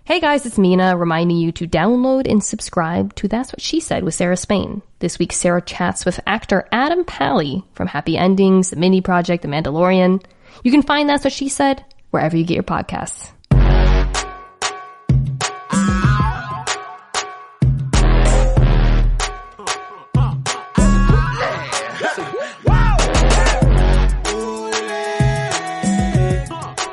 Hey guys, it's Mina reminding you to download and subscribe to That's What She Said with Sarah Spain. This week, Sarah chats with actor Adam Pally from Happy Endings, The Mini Project, The Mandalorian. You can find That's What She Said wherever you get your podcasts.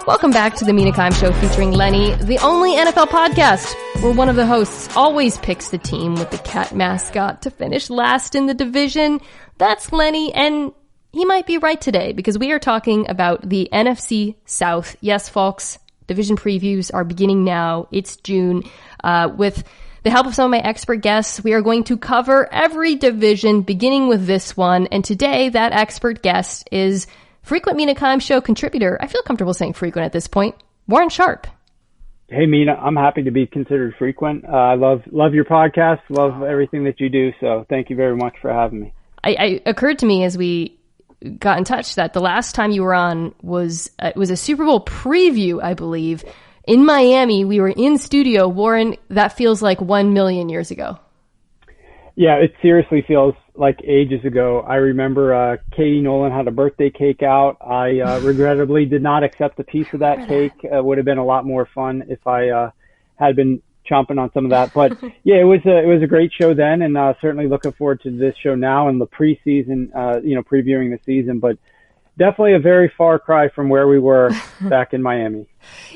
Welcome back to the Mina Show featuring Lenny, the only NFL podcast where one of the hosts always picks the team with the cat mascot to finish last in the division. That's Lenny, and he might be right today because we are talking about the NFC South. Yes, folks, division previews are beginning now. It's June. With the help of some of my expert guests, we are going to cover every division beginning with this one. And today, that expert guest is frequent Mina Show contributor, I feel comfortable saying frequent at this point, Warren Sharp. Hey, Mina, I'm happy to be considered frequent. I love your podcast, love everything that you do, so thank you very much for having me. It occurred to me as we got in touch that the last time you were on was a Super Bowl preview, I believe. In Miami, we were in studio. Warren, that feels like 1 million years ago. Yeah, it seriously feels like ages ago. I remember Katie Nolan had a birthday cake out. I regrettably did not accept a piece of that cake. It would have been a lot more fun if I had been chomping on some of that. But yeah, it was a great show then, and certainly looking forward to this show now and the preseason, previewing the season. But definitely a very far cry from where we were back in Miami.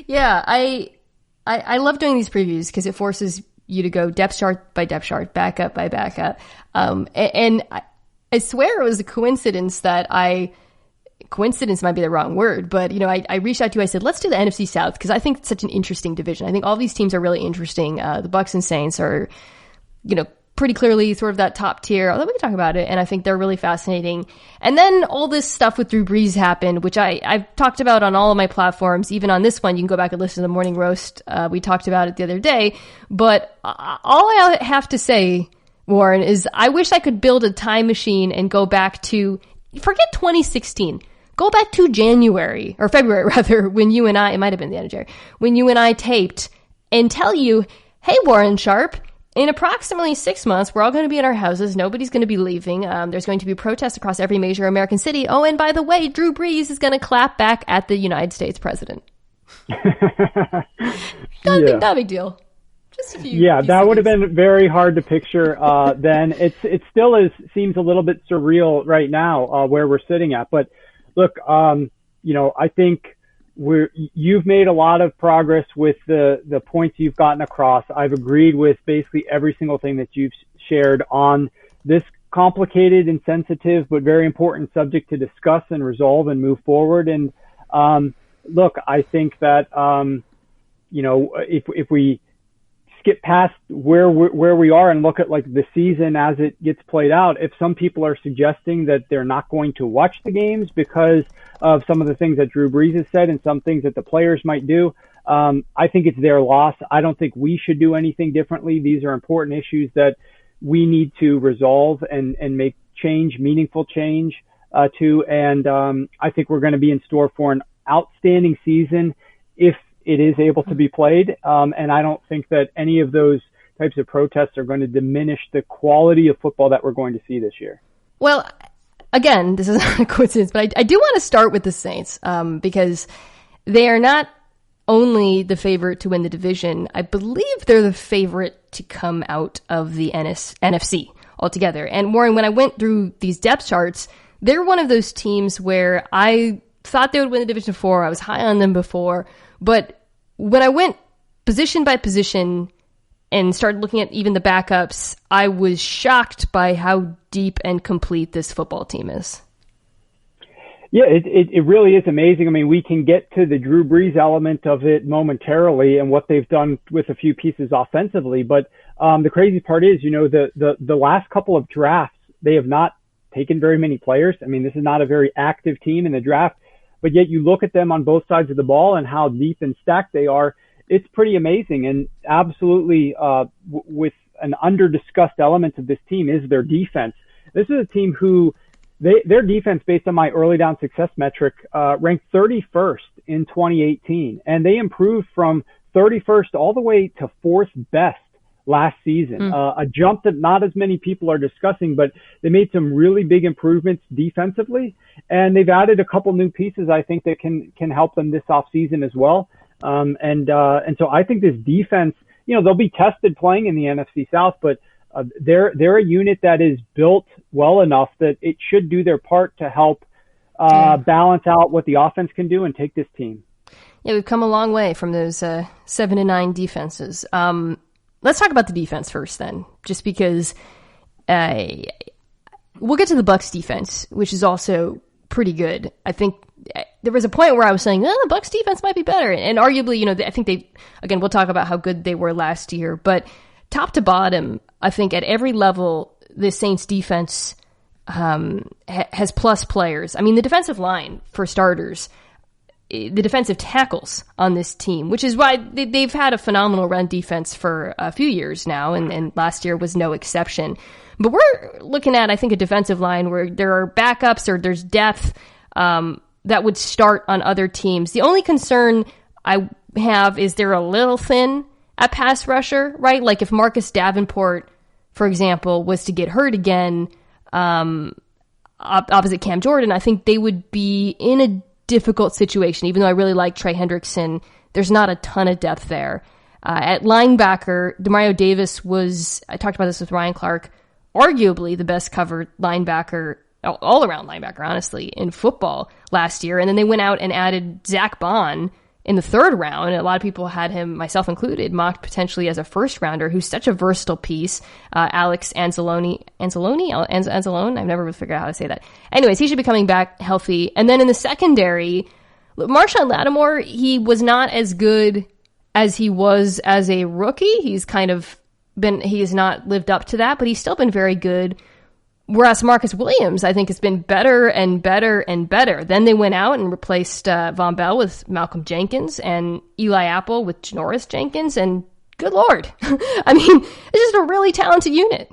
Yeah, I love doing these previews because it forces you to go depth chart by depth chart, backup by backup. And I swear it was a coincidence that coincidence might be the wrong word, but, I reached out to you. I said, let's do the NFC South because I think it's such an interesting division. I think all these teams are really interesting. The Bucs and Saints are, pretty clearly sort of that top tier, although we can talk about it, and I think they're really fascinating. And then all this stuff with Drew Brees happened, which I've talked about on all of my platforms, even on this one. You can go back and listen to the Morning Roast. We talked about it the other day. But all I have to say, Warren, is I wish I could build a time machine and go back to, forget 2016, go back to January, or February rather, when you and I, it might have been the end of January, when you and I taped, and tell you, hey, Warren Sharp, in approximately 6 months, we're all going to be in our houses. Nobody's going to be leaving. There's going to be protests across every major American city. Oh, and by the way, Drew Brees is going to clap back at the United States president. Not a big deal. Just a few. Yeah, that would have been very hard to picture then. It still seems a little bit surreal right now where we're sitting at. But look, I think you've made a lot of progress with the points you've gotten across. I've agreed with basically every single thing that you've shared on this complicated and sensitive but very important subject to discuss and resolve and move forward. And look, I think that if we skip past where we are and look at like the season as it gets played out, if some people are suggesting that they're not going to watch the games because of some of the things that Drew Brees has said and some things that the players might do, I think it's their loss. I don't think we should do anything differently. These are important issues that we need to resolve and make change, meaningful change to. And I think we're going to be in store for an outstanding season if it is able to be played. And I don't think that any of those types of protests are going to diminish the quality of football that we're going to see this year. Well, again, this is not a coincidence, but I do want to start with the Saints because they are not only the favorite to win the division. I believe they're the favorite to come out of the NFC altogether. And Warren, when I went through these depth charts, they're one of those teams where I thought they would win the division before. I was high on them before. But when I went position by position and started looking at even the backups, I was shocked by how deep and complete this football team is. Yeah, it really is amazing. I mean, we can get to the Drew Brees element of it momentarily and what they've done with a few pieces offensively. But the crazy part is, the last couple of drafts, they have not taken very many players. I mean, this is not a very active team in the draft. But yet you look at them on both sides of the ball and how deep and stacked they are. It's pretty amazing. And absolutely with an under-discussed element of this team is their defense. This is a team who their defense, based on my early down success metric, ranked 31st in 2018. And they improved from 31st all the way to 4th best last season. A jump that not as many people are discussing, but they made some really big improvements defensively, and they've added a couple new pieces I think that can help them this offseason as well. And so I think this defense, they'll be tested playing in the NFC South, but they're a unit that is built well enough that it should do their part to help balance out what the offense can do and take this team. Yeah, we've come a long way from those 7-9 defenses. Let's talk about the defense first then, just because we'll get to the Bucs defense, which is also pretty good. I think there was a point where I was saying, the Bucs defense might be better. And arguably, I think we'll talk about how good they were last year, but top to bottom, I think at every level, the Saints defense has plus players. I mean, the defensive line, for starters, the defensive tackles on this team, which is why they've had a phenomenal run defense for a few years now, and last year was no exception. But we're looking at, I think, a defensive line where there are backups or there's depth that would start on other teams. The only concern I have is they're a little thin at pass rusher, right? Like if Marcus Davenport, for example, was to get hurt again opposite Cam Jordan, I think they would be in a difficult situation. Even though I really like Trey Hendrickson, there's not a ton of depth there. At linebacker, Demario Davis was, I talked about this with Ryan Clark, arguably the best covered linebacker, all-around linebacker, honestly, in football last year. And then they went out and added Zach Bond in the 3rd round. And a lot of people had him, myself included, mocked potentially as a first-rounder, who's such a versatile piece. Alex Anzalone, I've never really figured out how to say that. Anyways, he should be coming back healthy. And then in the secondary, Marshawn Lattimore, he was not as good as he was as a rookie. He has not lived up to that, but he's still been very good. Whereas Marcus Williams, I think, has been better and better and better. Then they went out and replaced Von Bell with Malcolm Jenkins and Eli Apple with Janoris Jenkins. And good Lord. I mean, it's just a really talented unit.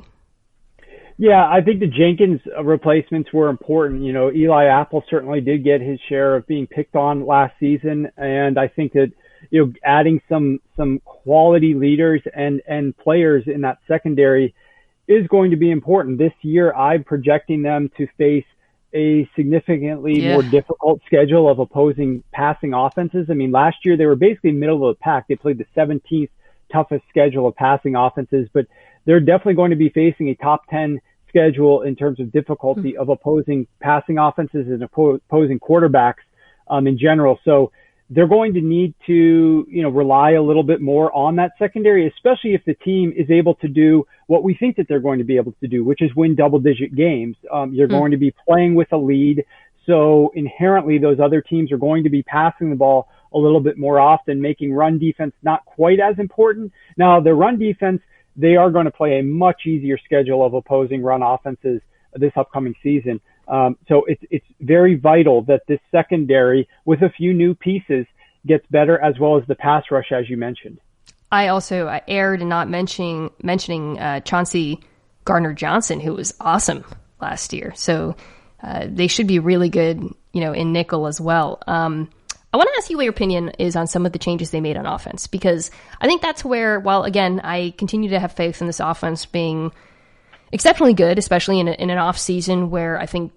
Yeah, I think the Jenkins replacements were important. Eli Apple certainly did get his share of being picked on last season. And I think that, adding some quality leaders and players in that secondary is going to be important. This year, I'm projecting them to face a significantly more difficult schedule of opposing passing offenses. I mean, last year they were basically middle of the pack. They played the 17th toughest schedule of passing offenses, but they're definitely going to be facing a top 10 schedule in terms of difficulty of opposing passing offenses and opposing quarterbacks in general. So they're going to need to, rely a little bit more on that secondary, especially if the team is able to do what we think that they're going to be able to do, which is win double-digit games. You're going to be playing with a lead, so inherently those other teams are going to be passing the ball a little bit more often, making run defense not quite as important. Now, the run defense, they are going to play a much easier schedule of opposing run offenses this upcoming season. So it's very vital that this secondary, with a few new pieces, gets better, as well as the pass rush, as you mentioned. I erred in not mentioning Chauncey Gardner-Johnson, who was awesome last year. So they should be really good, in nickel as well. I want to ask you what your opinion is on some of the changes they made on offense, because I think that's where, while again, I continue to have faith in this offense being exceptionally good, especially in an off season where I think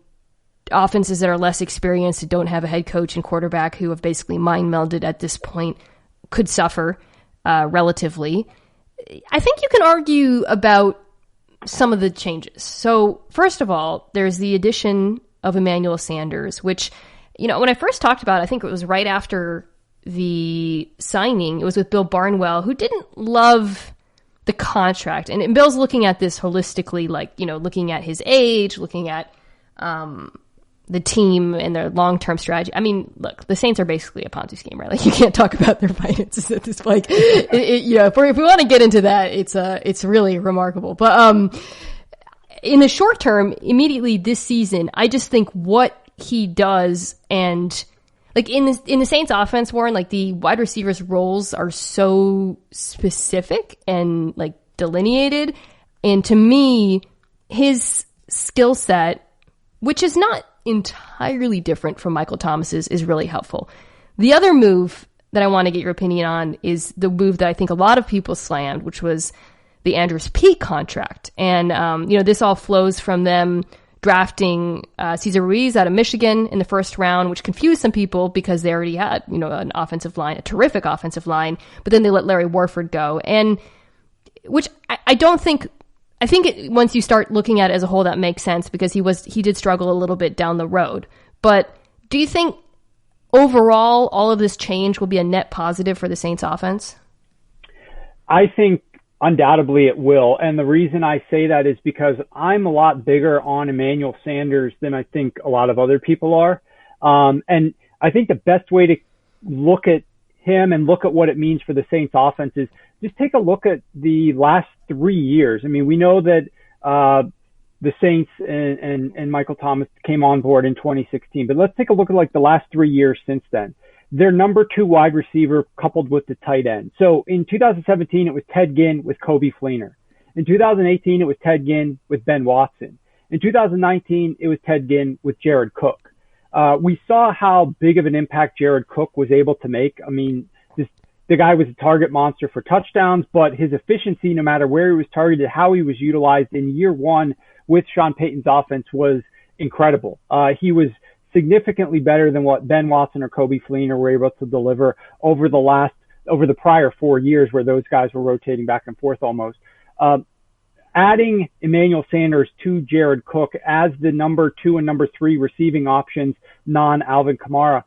offenses that are less experienced, that don't have a head coach and quarterback who have basically mind melded at this point, could suffer relatively. I think you can argue about some of the changes. So first of all, there's the addition of Emmanuel Sanders, which, when I first talked about it, I think it was right after the signing. It was with Bill Barnwell, who didn't love the contract. And Bill's looking at this holistically, like, looking at his age, looking at the team and their long-term strategy. I mean, look, the Saints are basically a Ponzi scheme, right? Like, you can't talk about their finances at this point. If we want to get into that, it's really remarkable. But in the short term, immediately this season, I just think what he does, and like in the Saints offense, Warren, like the wide receivers' roles are so specific and like delineated. And to me, his skill set, which is not entirely different from Michael Thomas's, is really helpful. The other move that I want to get your opinion on is the move that I think a lot of people slammed, which was the Andrews Peak contract. And, this all flows from them drafting Cesar Ruiz out of Michigan in the first round, which confused some people because they already had, an offensive line, a terrific offensive line, but then they let Larry Warford go. And which I think once you start looking at it as a whole, that makes sense because he did struggle a little bit down the road. But do you think overall all of this change will be a net positive for the Saints offense? I think undoubtedly it will. And the reason I say that is because I'm a lot bigger on Emmanuel Sanders than I think a lot of other people are. And I think the best way to look at him and look at what it means for the Saints offense is just take a look at the last 3 years. I mean, we know that the Saints and Michael Thomas came on board in 2016, but let's take a look at like the last 3 years since then. Their number 2 wide receiver coupled with the tight end. So in 2017, it was Ted Ginn with Coby Fleener. In 2018, it was Ted Ginn with Ben Watson. In 2019, it was Ted Ginn with Jared Cook. We saw how big of an impact Jared Cook was able to make. I mean, the guy was a target monster for touchdowns, but his efficiency, no matter where he was targeted, how he was utilized in year one with Sean Payton's offense was incredible. He was significantly better than what Ben Watson or Coby Fleener were able to deliver over the prior 4 years where those guys were rotating back and forth almost. Adding Emmanuel Sanders to Jared Cook as the number 2 and number 3 receiving options, non-Alvin Kamara,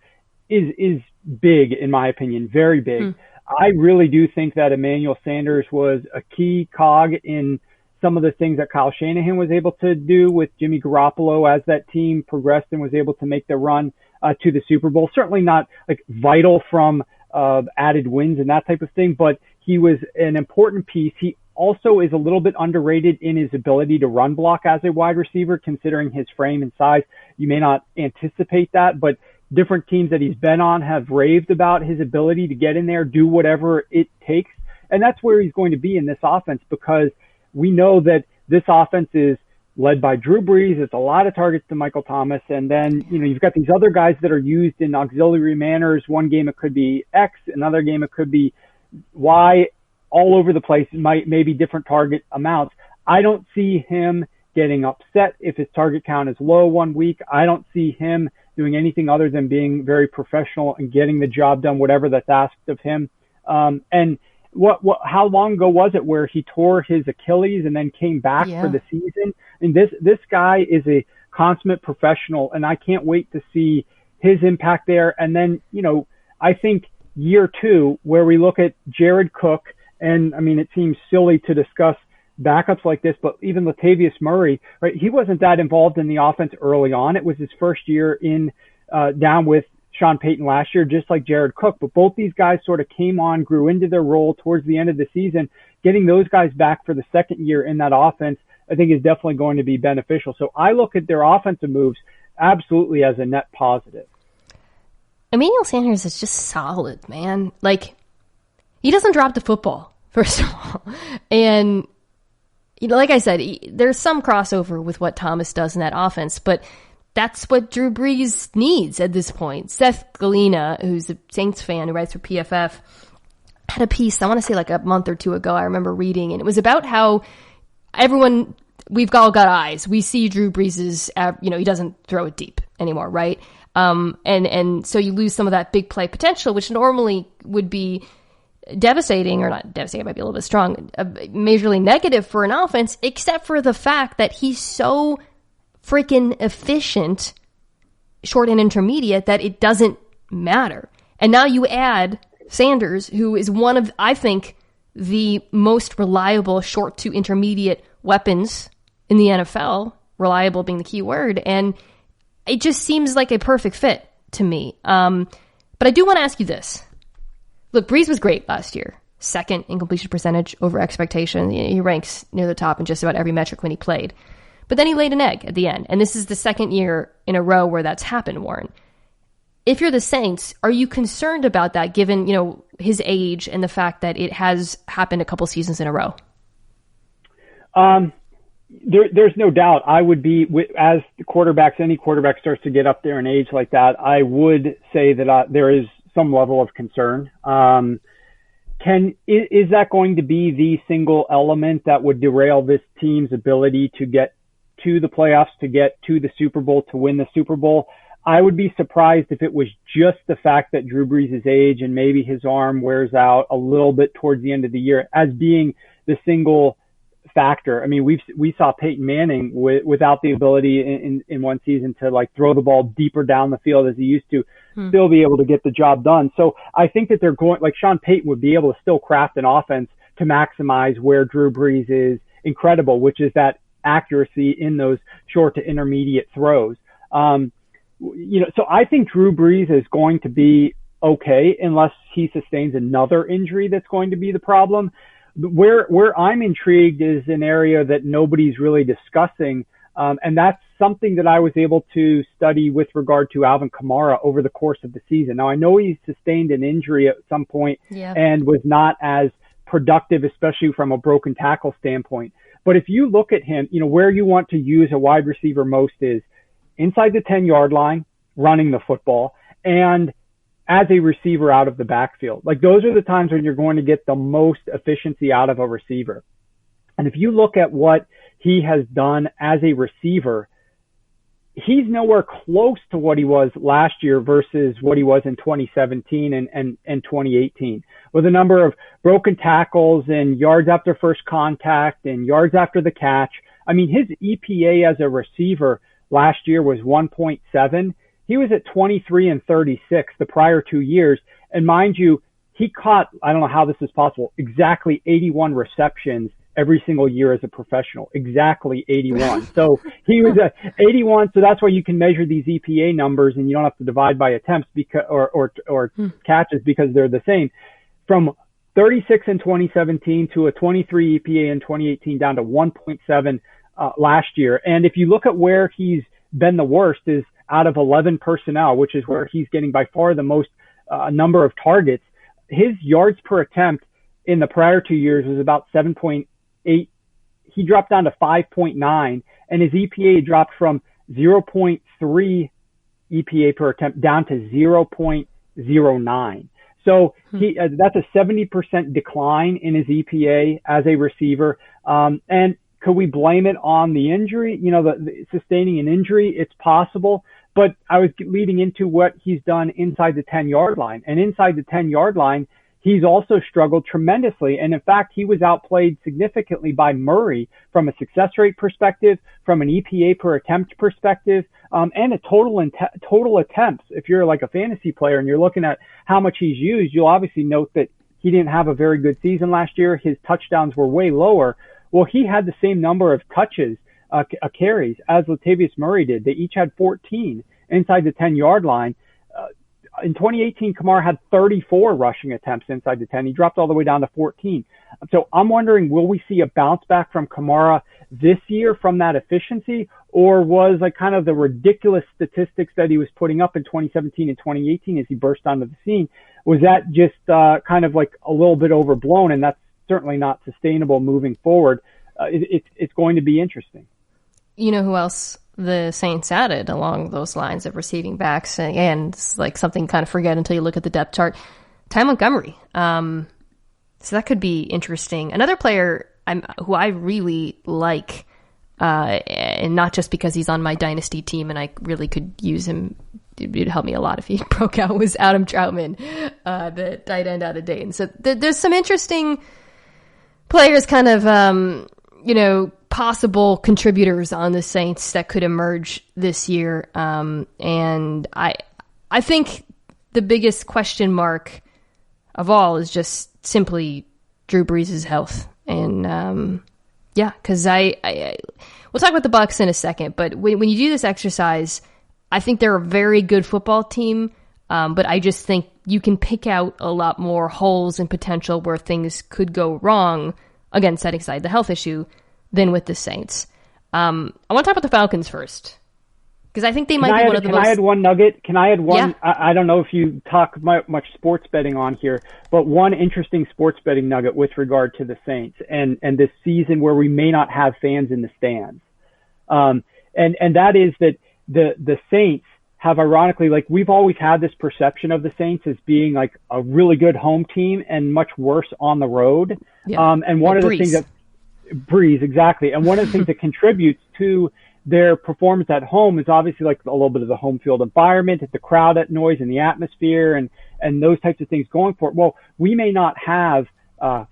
is big, in my opinion, very big. I really do think that Emmanuel Sanders was a key cog in some of the things that Kyle Shanahan was able to do with Jimmy Garoppolo as that team progressed and was able to make the run to the Super Bowl. Certainly not like vital from added wins and that type of thing, but he was an important piece. He also is a little bit underrated in his ability to run block as a wide receiver, considering his frame and size. You may not anticipate that, but different teams that he's been on have raved about his ability to get in there, do whatever it takes. And that's where he's going to be in this offense, because we know that this offense is led by Drew Brees. It's a lot of targets to Michael Thomas. And then, you've got these other guys that are used in auxiliary manners. One game it could be X, another game it could be Y, all over the place. Maybe different target amounts. I don't see him getting upset if his target count is low one week. I don't see him doing anything other than being very professional and getting the job done, whatever that's asked of him. And how long ago was it where he tore his Achilles and then came back for the season? And this guy is a consummate professional, and I can't wait to see his impact there. And then, I think year 2, where we look at Jared Cook, and I mean, it seems silly to discuss backups like this, but even Latavius Murray, right? He wasn't that involved in the offense early on. It was his first year down with Sean Payton last year, just like Jared Cook. But both these guys sort of came on, grew into their role towards the end of the season. Getting those guys back for the second year in that offense, I think, is definitely going to be beneficial. So I look at their offensive moves absolutely as a net positive. Emmanuel Sanders is just solid, man. Like, he doesn't drop the football, first of all. And like I said, there's some crossover with what Thomas does in that offense, but that's what Drew Brees needs at this point. Seth Galina, who's a Saints fan who writes for PFF, had a piece, I want to say like a month or 2 ago, I remember reading, and it was about how we've all got eyes. We see Drew Brees's, he doesn't throw it deep anymore, right? And so you lose some of that big play potential, which normally would be devastating, or not devastating, might be a little bit strong, majorly negative for an offense, except for the fact that he's so freaking efficient, short and intermediate, that it doesn't matter. And now you add Sanders, who is one of, I think, the most reliable short to intermediate weapons in the NFL, reliable being the key word, and it just seems like a perfect fit to me. But I do want to ask you this. Look, Brees was great last year. Second in completion percentage over expectation. He ranks near the top in just about every metric when he played. But then he laid an egg at the end. And this is the second year in a row where that's happened, Warren. If you're the Saints, are you concerned about that given, his age and the fact that it has happened a couple seasons in a row? There's no doubt. I would be, as the any quarterback starts to get up there in age like that, I would say that there is some level of concern. Is that going to be the single element that would derail this team's ability to get to the playoffs, to get to the Super Bowl, to win the Super Bowl? I would be surprised if it was just the fact that Drew Brees' age and maybe his arm wears out a little bit towards the end of the year as being the single factor. I mean, we saw Peyton Manning without the ability in one season to like throw the ball deeper down the field as he used to, still be able to get the job done. So I think that they're going, like Sean Payton would be able to still craft an offense to maximize where Drew Brees is incredible, which is that accuracy in those short to intermediate throws. So I think Drew Brees is going to be okay unless he sustains another injury that's going to be the problem. Where I'm intrigued is an area that nobody's really discussing, and that's something that I was able to study with regard to Alvin Kamara over the course of the season. Now, I know he sustained an injury at some point and was not as productive, especially from a broken tackle standpoint. But if you look at him, where you want to use a wide receiver most is inside the 10-yard line, running the football, and as a receiver out of the backfield. Like, those are the times when you're going to get the most efficiency out of a receiver. And if you look at what he has done as a receiver, he's nowhere close to what he was last year versus what he was in 2017 and 2018, with a number of broken tackles and yards after first contact and yards after the catch. I mean, his EPA as a receiver last year was 1.7. He was at 23 and 36 the prior 2 years. And mind you, he caught, I don't know how this is possible, exactly 81 receptions every single year as a professional, exactly 81. So he was at 81. So that's why you can measure these EPA numbers and you don't have to divide by attempts or catches because they're the same. From 36 in 2017 to a 23 EPA in 2018 down to 1.7 last year. And if you look at where he's been the worst is out of 11 personnel, which is where he's getting by far the most number of targets. His yards per attempt in the prior 2 years was about 7.8. He dropped down to 5.9, and his EPA dropped from 0.3 EPA per attempt down to 0.09. So that's a 70% decline in his EPA as a receiver. And could we blame it on the injury? The sustaining an injury, it's possible. But I was leading into what he's done inside the 10-yard line. And inside the 10-yard line, he's also struggled tremendously. And in fact, he was outplayed significantly by Murray from a success rate perspective, from an EPA per attempt perspective, and a total attempts. If you're like a fantasy player and you're looking at how much he's used, you'll obviously note that he didn't have a very good season last year. His touchdowns were way lower. Well, he had the same number of touches, carries, as Latavius Murray did. They each had 14 inside the 10-yard line. In 2018, Kamara had 34 rushing attempts inside the 10. He dropped all the way down to 14. So I'm wondering, will we see a bounce back from Kamara this year from that efficiency? Or was like kind of the ridiculous statistics that he was putting up in 2017 and 2018 as he burst onto the scene, was that just kind of like a little bit overblown? And that's certainly not sustainable moving forward. It's going to be interesting. You know who else the Saints added along those lines of receiving backs, and it's like something kind of forget until you look at the depth chart? Ty Montgomery. So that could be interesting. Another player who I really like, and not just because he's on my dynasty team and I really could use him. It'd help me a lot if he broke out, was Adam Troutman, the tight end out of Dayton. So there's some interesting players kind of, possible contributors on the Saints that could emerge this year. And I think the biggest question mark of all is just simply Drew Brees' health. And, because we'll talk about the Bucs in a second, but when you do this exercise, I think they're a very good football team. But I just think you can pick out a lot more holes and potential where things could go wrong, again, setting aside the health issue, than with the Saints. I want to talk about the Falcons first, because I think they might be one of the most... Can I add one nugget? Can I add one? Yeah. I don't know if you talk much sports betting on here, but one interesting sports betting nugget with regard to the Saints and this season where we may not have fans in the stands. And that is that the Saints have ironically, like, we've always had this perception of the Saints as being like a really good home team and much worse on the road. Yeah. And one of the things that Breeze, exactly. And one of the things that contributes to their performance at home is obviously like a little bit of the home field environment, the crowd noise and the atmosphere and those types of things going for it. Well, we may not have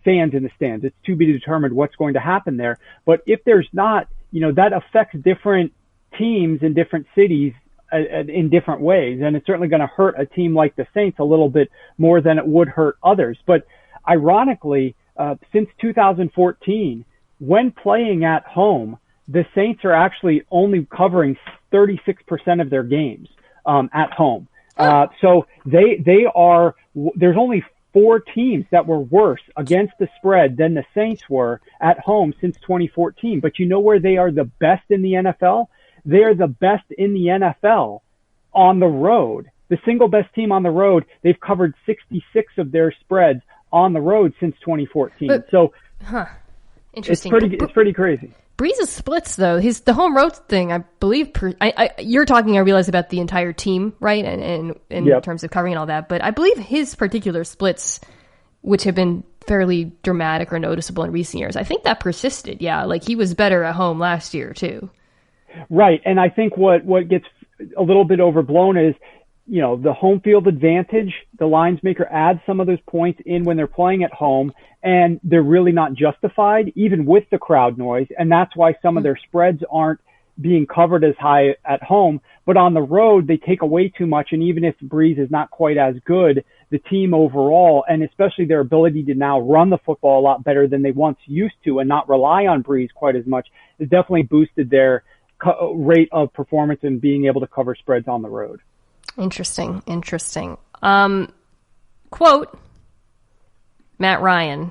fans in the stands. It's to be determined what's going to happen there. But if there's not, that affects different teams in different cities in different ways. And it's certainly going to hurt a team like the Saints a little bit more than it would hurt others. But ironically, since 2014, when playing at home, the Saints are actually only covering 36% of their games at home. So there's only 4 teams that were worse against the spread than the Saints were at home since 2014. But you know where they are the best in the NFL? They are the best in the NFL on the road. The single best team on the road, they've covered 66 of their spreads on the road since 2014. Interesting. It's pretty crazy. Breeze's splits, though, the home road thing, I believe, you're talking, I realize, about the entire team, right? And in terms of covering and all that. But I believe his particular splits, which have been fairly dramatic or noticeable in recent years, I think that persisted. Yeah, like he was better at home last year, too. Right. And I think what gets a little bit overblown is, the home field advantage. The lines maker adds some of those points in when they're playing at home, and they're really not justified, even with the crowd noise. And that's why some of their spreads aren't being covered as high at home. But on the road, they take away too much. And even if Breeze is not quite as good, the team overall, and especially their ability to now run the football a lot better than they once used to and not rely on Breeze quite as much, has definitely boosted their rate of performance and being able to cover spreads on the road. Interesting. Quote, Matt Ryan.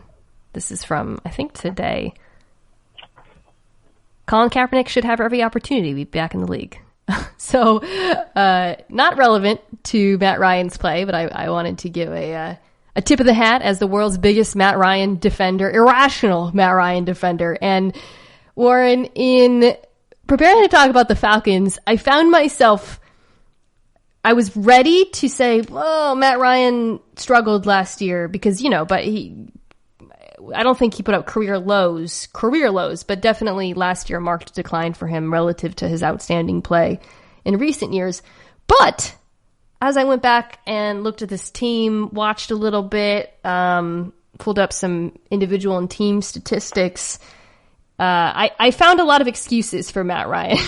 This is from, I think, today. Colin Kaepernick should have every opportunity to be back in the league. So, not relevant to Matt Ryan's play, but I wanted to give a tip of the hat as the world's biggest Matt Ryan defender, irrational Matt Ryan defender. And Warren, in preparing to talk about the Falcons, I found myself, I was ready to say, well, Matt Ryan struggled last year because, but I don't think he put up career lows, but definitely last year marked a decline for him relative to his outstanding play in recent years. But as I went back and looked at this team, watched a little bit, pulled up some individual and team statistics, I found a lot of excuses for Matt Ryan,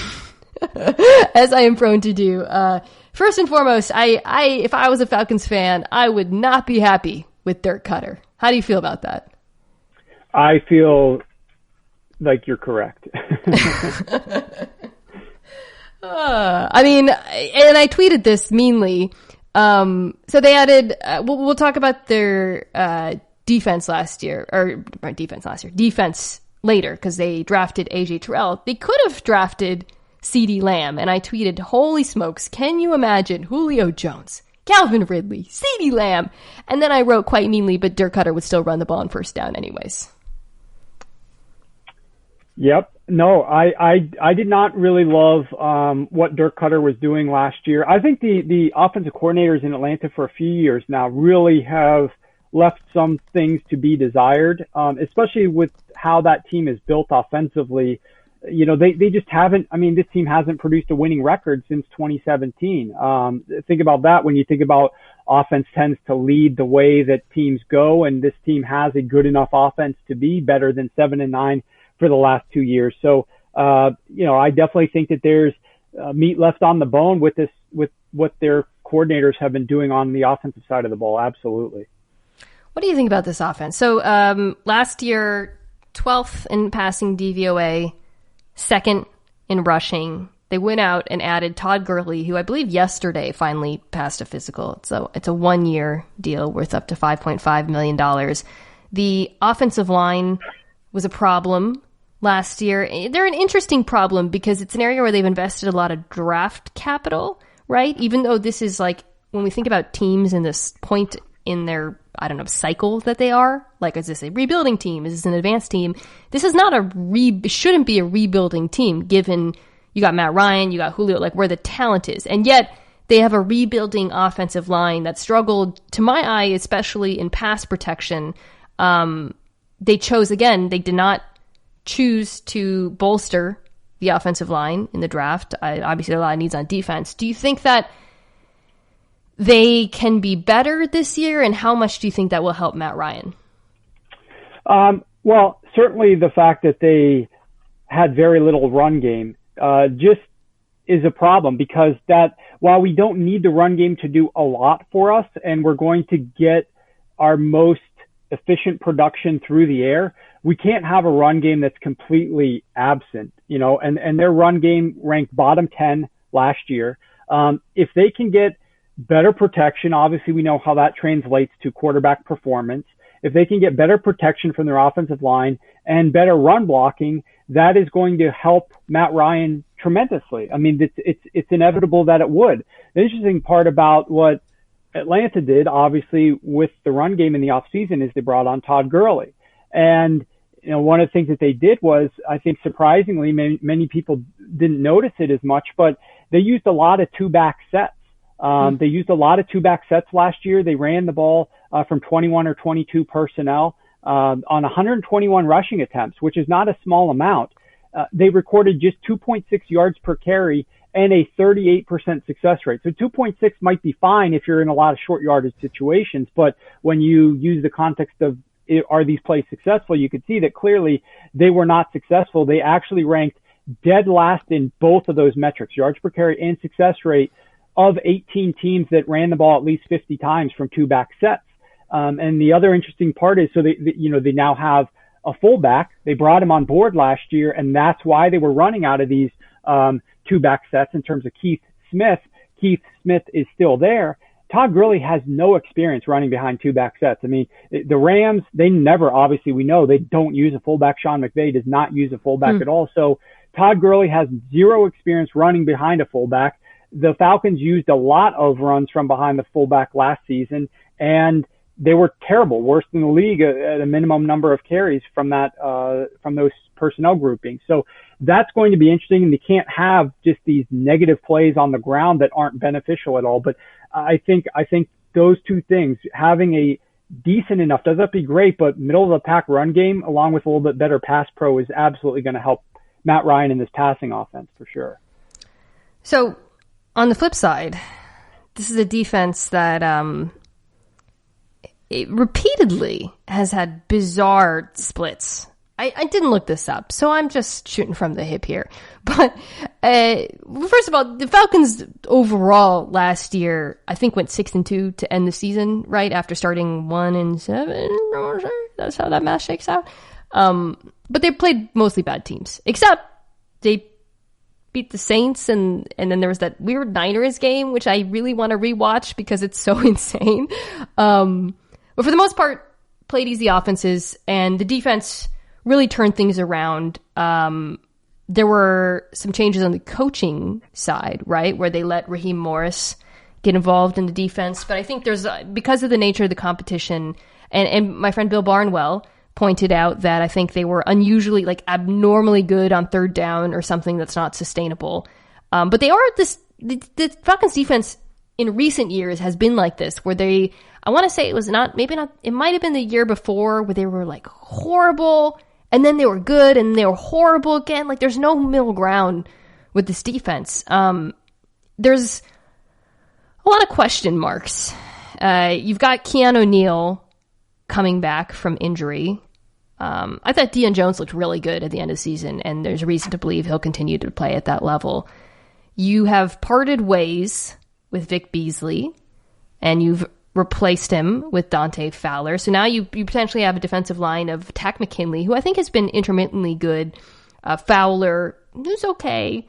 as I am prone to do. First and foremost, if I was a Falcons fan, I would not be happy with Dirk Cutter. How do you feel about that? I feel like you're correct. And I tweeted this meanly. So they added, we'll talk about their defense later, because they drafted AJ Terrell. They could have drafted CeeDee Lamb, and I tweeted, holy smokes, can you imagine Julio Jones, Calvin Ridley, CeeDee Lamb? And then I wrote quite meanly, but Dirk Cutter would still run the ball on first down anyways. Yep. No, I did not really love what Dirk Cutter was doing last year. I think the offensive coordinators in Atlanta for a few years now really have left some things to be desired, especially with how that team is built offensively. They just haven't, this team hasn't produced a winning record since 2017. Think about that when you think about offense tends to lead the way that teams go, and this team has a good enough offense to be better than 7-9 for the last 2 years. So, I definitely think that there's meat left on the bone with what their coordinators have been doing on the offensive side of the ball. Absolutely. What do you think about this offense? So, last year, 12th in passing DVOA, second in rushing. They went out and added Todd Gurley, who I believe yesterday finally passed a physical. So it's a 1-year deal worth up to $5.5 million. The offensive line was a problem last year. They're an interesting problem because it's an area where they've invested a lot of draft capital, right? Even though this is like, when we think about teams in this point in their, cycle that they are, like, is this a rebuilding team? Is this an advanced team? This is not shouldn't be a rebuilding team, given you got Matt Ryan, you got Julio, like where the talent is. And yet they have a rebuilding offensive line that struggled, to my eye, especially in pass protection. They did not choose to bolster the offensive line in the draft. Obviously, there are a lot of needs on defense. Do you think that they can be better this year, and how much do you think that will help Matt Ryan? Well, certainly the fact that they had very little run game just is a problem, because that while we don't need the run game to do a lot for us, and we're going to get our most efficient production through the air, we can't have a run game that's completely absent, and their run game ranked bottom 10 last year. If they can get better protection, obviously we know how that translates to quarterback performance. If they can get better protection from their offensive line and better run blocking, that is going to help Matt Ryan tremendously. I mean, it's inevitable that it would. The interesting part about what Atlanta did, obviously, with the run game in the offseason is they brought on Todd Gurley. And, one of the things that they did was, I think surprisingly, many people didn't notice it as much, but they used a lot of two-back sets. They used a lot of two-back sets last year. They ran the ball from 21 or 22 personnel on 121 rushing attempts, which is not a small amount. They recorded just 2.6 yards per carry and a 38% success rate. So 2.6 might be fine if you're in a lot of short yardage situations, but when you use the context of are these plays successful, you could see that clearly they were not successful. They actually ranked dead last in both of those metrics, yards per carry and success rate, of 18 teams that ran the ball at least 50 times from two back sets. And the other interesting part is, so they now have a fullback. They brought him on board last year, and that's why they were running out of these two back sets in terms of Keith Smith. Keith Smith is still there. Todd Gurley has no experience running behind two back sets. I mean, the Rams, they never, obviously we know they don't use a fullback. Sean McVay does not use a fullback at all. So Todd Gurley has zero experience running behind a fullback. The Falcons used a lot of runs from behind the fullback last season, and they were terrible, worse than the league at a minimum number of carries from those personnel groupings. So that's going to be interesting, and they can't have just these negative plays on the ground that aren't beneficial at all. But I think those two things, having a decent enough, doesn't have to be great, but middle of the pack run game along with a little bit better pass pro is absolutely going to help Matt Ryan in this passing offense for sure. So on the flip side, this is a defense that it repeatedly has had bizarre splits. I didn't look this up, so I'm just shooting from the hip here. But first of all, the Falcons overall last year, I think, went 6-2 to end the season, right after starting 1-7. That's how that math shakes out. But they played mostly bad teams, except they beat the Saints, and then there was that weird Niners game, which I really want to rewatch because it's so insane. But for the most part, played easy offenses, and the defense really turned things around. There were some changes on the coaching side, right, where they let Raheem Morris get involved in the defense. But I think there's, because of the nature of the competition, and my friend Bill Barnwell pointed out that I think they were unusually, abnormally good on third down or something that's not sustainable. But they are the Falcons defense in recent years has been like this, where I want to say it was it might have been the year before where they were horrible, and then they were good, and they were horrible again. There's no middle ground with this defense. There's a lot of question marks. You've got Keanu Neal coming back from injury. I thought Deion Jones looked really good at the end of the season, and there's reason to believe he'll continue to play at that level. You have parted ways with Vic Beasley, and you've replaced him with Dante Fowler. So now you potentially have a defensive line of Tack McKinley, who I think has been intermittently good. Fowler, who's okay.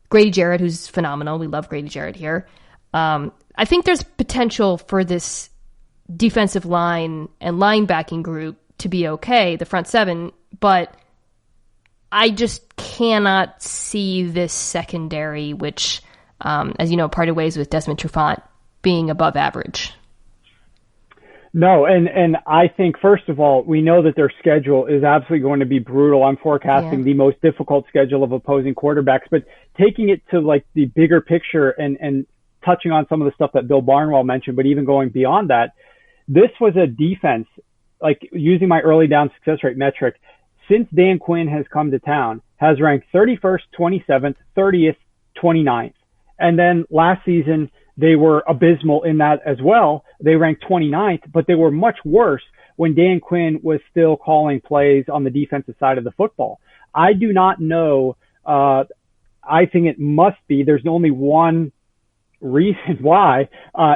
Grady Jarrett, who's phenomenal. We love Grady Jarrett here. I think there's potential for this defensive line and linebacking group to be okay, the front seven, but I just cannot see this secondary, which, as you know, parted ways with Desmond Trufant, being above average. No, and I think, first of all, we know that their schedule is absolutely going to be brutal. I'm forecasting the most difficult schedule of opposing quarterbacks, but taking it to the bigger picture and touching on some of the stuff that Bill Barnwell mentioned, but even going beyond that, this was a defense, like using my early down success rate metric, since Dan Quinn has come to town, has ranked 31st, 27th, 30th, 29th. And then last season, they were abysmal in that as well. They ranked 29th, but they were much worse when Dan Quinn was still calling plays on the defensive side of the football. I do not know. I think it must be, there's only one reason why.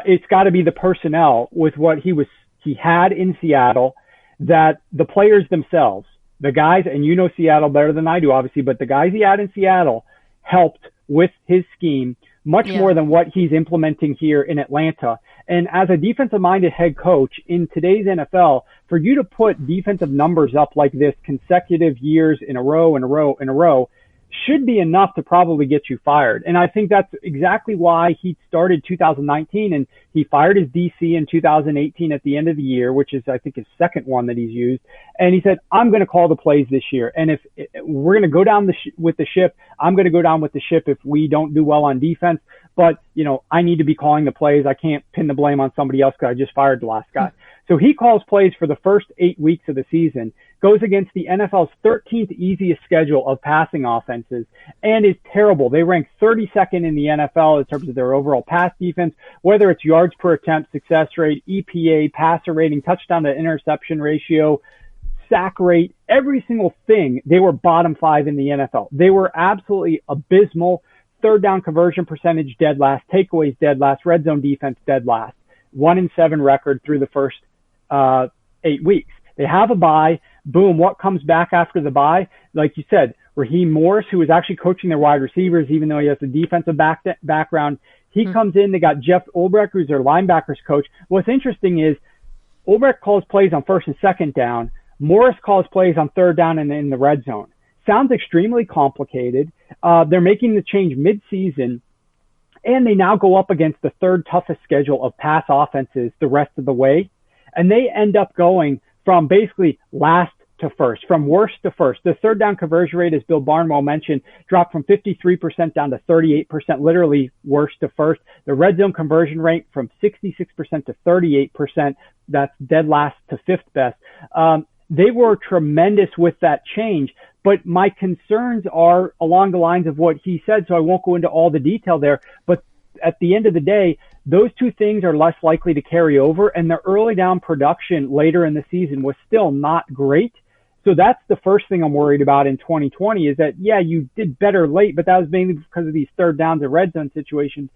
It's got to be the personnel with what he had in Seattle, that the players themselves, the guys, and you know Seattle better than I do, obviously, but the guys he had in Seattle helped with his scheme much more than what he's implementing here in Atlanta. And as a defensive-minded head coach in today's NFL, for you to put defensive numbers up like this consecutive years in a row, should be enough to probably get you fired. And I think that's exactly why he started 2019, and he fired his DC in 2018 at the end of the year, which is, I think, his second one that he's used. And he said, I'm going to call the plays this year. And if we're going to go down with the ship, I'm going to go down with the ship if we don't do well on defense. But, I need to be calling the plays. I can't pin the blame on somebody else because I just fired the last guy. So he calls plays for the first 8 weeks of the season, goes against the NFL's 13th easiest schedule of passing offenses, and is terrible. They rank 32nd in the NFL in terms of their overall pass defense, whether it's yards per attempt, success rate, EPA, passer rating, touchdown to interception ratio, sack rate, every single thing. They were bottom 5 in the NFL. They were absolutely abysmal. Third down conversion percentage, dead last. Takeaways, dead last. Red zone defense, dead last. 1-7 record through the first 8 weeks. They have a bye. Boom. What comes back after the bye? Like you said, Raheem Morris, who was actually coaching their wide receivers, even though he has a defensive background, he comes in. They got Jeff Ulbrich, who's their linebackers coach. What's interesting is Ulbrich calls plays on first and second down. Morris calls plays on third down and in the red zone. Sounds extremely complicated. They're making the change mid-season, and they now go up against the third toughest schedule of pass offenses the rest of the way. And they end up going from basically last to first, from worst to first. The third down conversion rate, as Bill Barnwell mentioned, dropped from 53% down to 38%, literally worst to first. The red zone conversion rate from 66% to 38%. That's dead last to fifth best. They were tremendous with that change. But my concerns are along the lines of what he said, so I won't go into all the detail there. But at the end of the day, those two things are less likely to carry over, and the early down production later in the season was still not great. So that's the first thing I'm worried about in 2020 is that, yeah, you did better late, but that was mainly because of these third downs and red zone situations.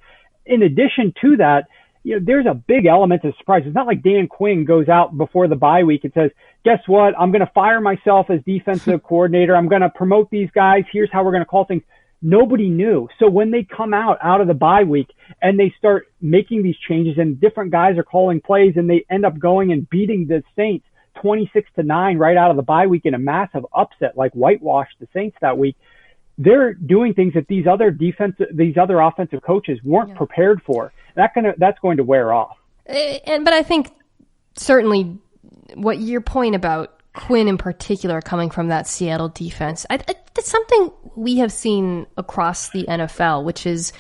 In addition to that, there's a big element of surprise. It's not like Dan Quinn goes out before the bye week and says, guess what? I'm going to fire myself as defensive coordinator. I'm going to promote these guys. Here's how we're going to call things. Nobody knew. So when they come out of the bye week and they start making these changes and different guys are calling plays and they end up going and beating the Saints 26-9 right out of the bye week in a massive upset, like whitewashed the Saints that week, they're doing things that these other offensive coaches weren't prepared for. That's going to wear off. But I think certainly what your point about Quinn in particular coming from that Seattle defense, it's something we have seen across the NFL, which is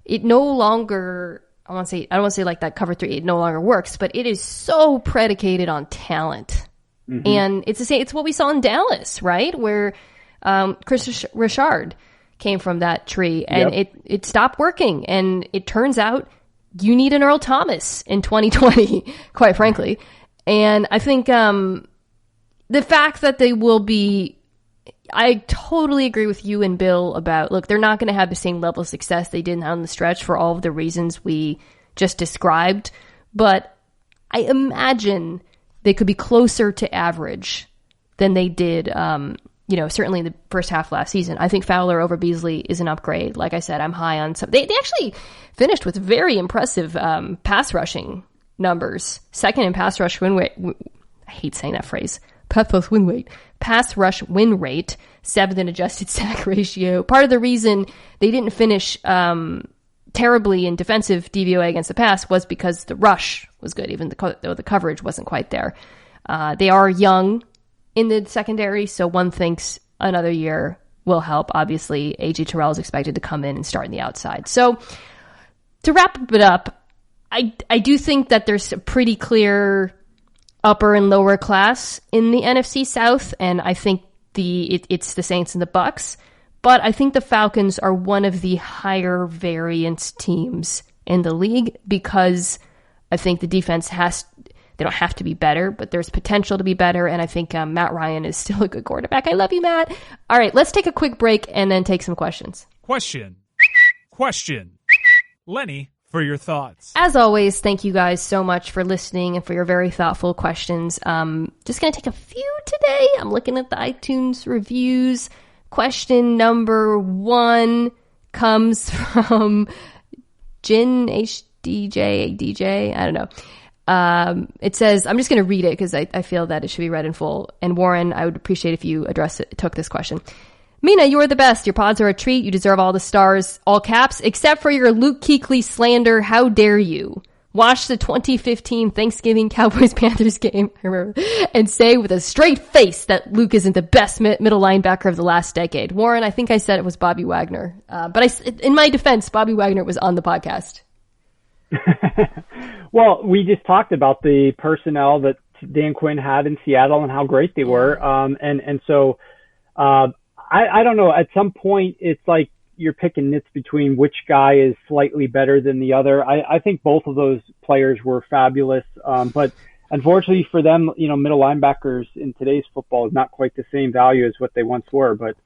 it no longer, I don't want to say like that cover 3, it no longer works, but it is so predicated on talent. Mm-hmm. And it's the same, it's what we saw in Dallas, right? Where Chris Richard came from that tree and it stopped working. And it turns out you need an Earl Thomas in 2020, quite frankly. And I think the fact that they will be, I totally agree with you and Bill about, look, they're not going to have the same level of success they did on the stretch for all of the reasons we just described. But I imagine they could be closer to average than they did, certainly in the first half last season. I think Fowler over Beasley is an upgrade. Like I said, I'm high on some. They actually finished with very impressive pass rushing numbers. Second in pass rush win rate. I hate saying that phrase. Pass rush win rate. 7th in adjusted sack ratio. Part of the reason they didn't finish terribly in defensive DVOA against the pass was because the rush was good, even though the coverage wasn't quite there. They are young in the secondary, so one thinks another year will help. Obviously, A.J. Terrell is expected to come in and start in the outside. So to wrap it up, I do think that there's a pretty clear upper and lower class in the NFC South, and I think it's the Saints and the Bucs. But I think the Falcons are one of the higher variance teams in the league because I think the defense they don't have to be better, but there's potential to be better. And I think Matt Ryan is still a good quarterback. I love you, Matt. All right, let's take a quick break and then take some questions. Question. Lenny, for your thoughts. As always, thank you guys so much for listening and for your very thoughtful questions. Just going to take a few today. I'm looking at the iTunes reviews. Question number 1 comes from Jin HDJ. I don't know. It says, I'm just going to read it because I feel that it should be read in full. And Warren, I would appreciate if you took this question. Mina, you are the best. Your pods are a treat. You deserve all the stars, all caps, except for your Luke Kuechly slander. How dare you? Watch the 2015 Thanksgiving Cowboys-Panthers game, I remember, and say with a straight face that Luke isn't the best middle linebacker of the last decade. Warren, I think I said it was Bobby Wagner. But in my defense, Bobby Wagner was on the podcast. Well, we just talked about the personnel that Dan Quinn had in Seattle and how great they were. So I don't know. At some point, it's like you're picking nits between which guy is slightly better than the other. I think both of those players were fabulous. But unfortunately for them, middle linebackers in today's football is not quite the same value as what they once were. But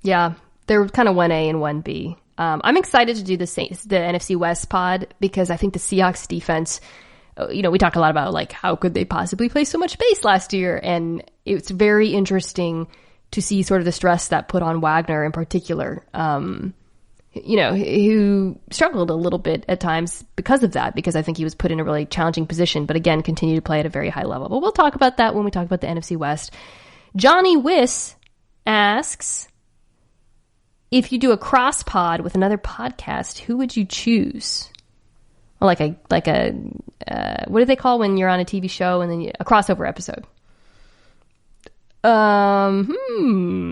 yeah, they're kind of 1A and 1B. I'm excited to do the NFC West pod because I think the Seahawks defense, we talk a lot about like how could they possibly play so much space last year, and it's very interesting to see sort of the stress that put on Wagner in particular, who struggled a little bit at times because of that, because I think he was put in a really challenging position, but again, continued to play at a very high level. But we'll talk about that when we talk about the NFC West. Johnny Wiss asks, if you do a cross pod with another podcast, who would you choose? Well, like a what do they call when you're on a TV show and then a crossover episode? I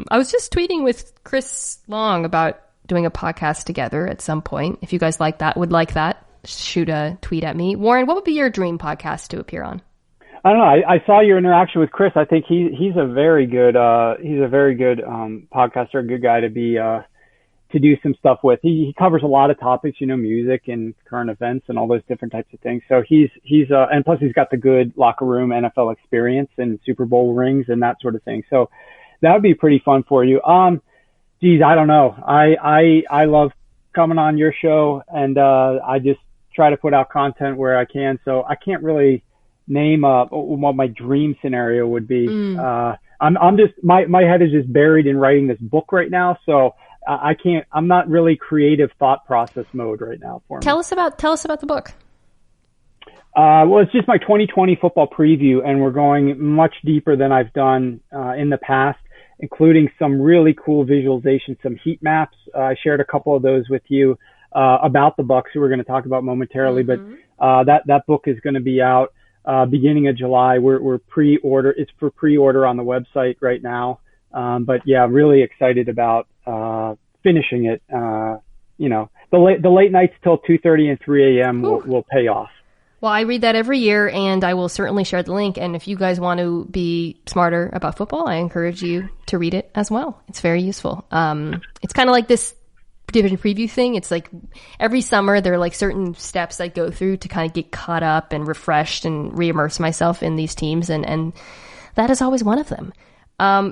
was just tweeting with Chris Long about doing a podcast together at some point. If you guys would like that, shoot a tweet at me. Warren, what would be your dream podcast to appear on? I don't know. I saw your interaction with Chris. I think he's a very good podcaster, a good guy to be to do some stuff with. He covers a lot of topics, music and current events and all those different types of things. So he's and plus he's got the good locker room NFL experience and Super Bowl rings and that sort of thing. So that would be pretty fun for you. Geez, I don't know. I love coming on your show, and I just try to put out content where I can. So I can't really name what my dream scenario would be. I'm just my head is just buried in writing this book right now. So I'm not really creative thought process mode right now for me. Tell us about the book. Well, it's just my 2020 football preview, and we're going much deeper than I've done in the past, including some really cool visualization, some heat maps. I shared a couple of those with you about the Bucs, who we're going to talk about momentarily. Mm-hmm. But that book is going to be out beginning of July. We're pre-order. It's for pre-order on the website right now. But yeah, really excited about finishing it. The late nights till 2:30 and 3 a.m. will pay off. Well, I read that every year, and I will certainly share the link. And if you guys want to be smarter about football, I encourage you to read it as well. It's very useful. It's kind of like this division preview thing. It's like every summer there are like certain steps I go through to kind of get caught up and refreshed and re-immerse myself in these teams, and that is always one of them.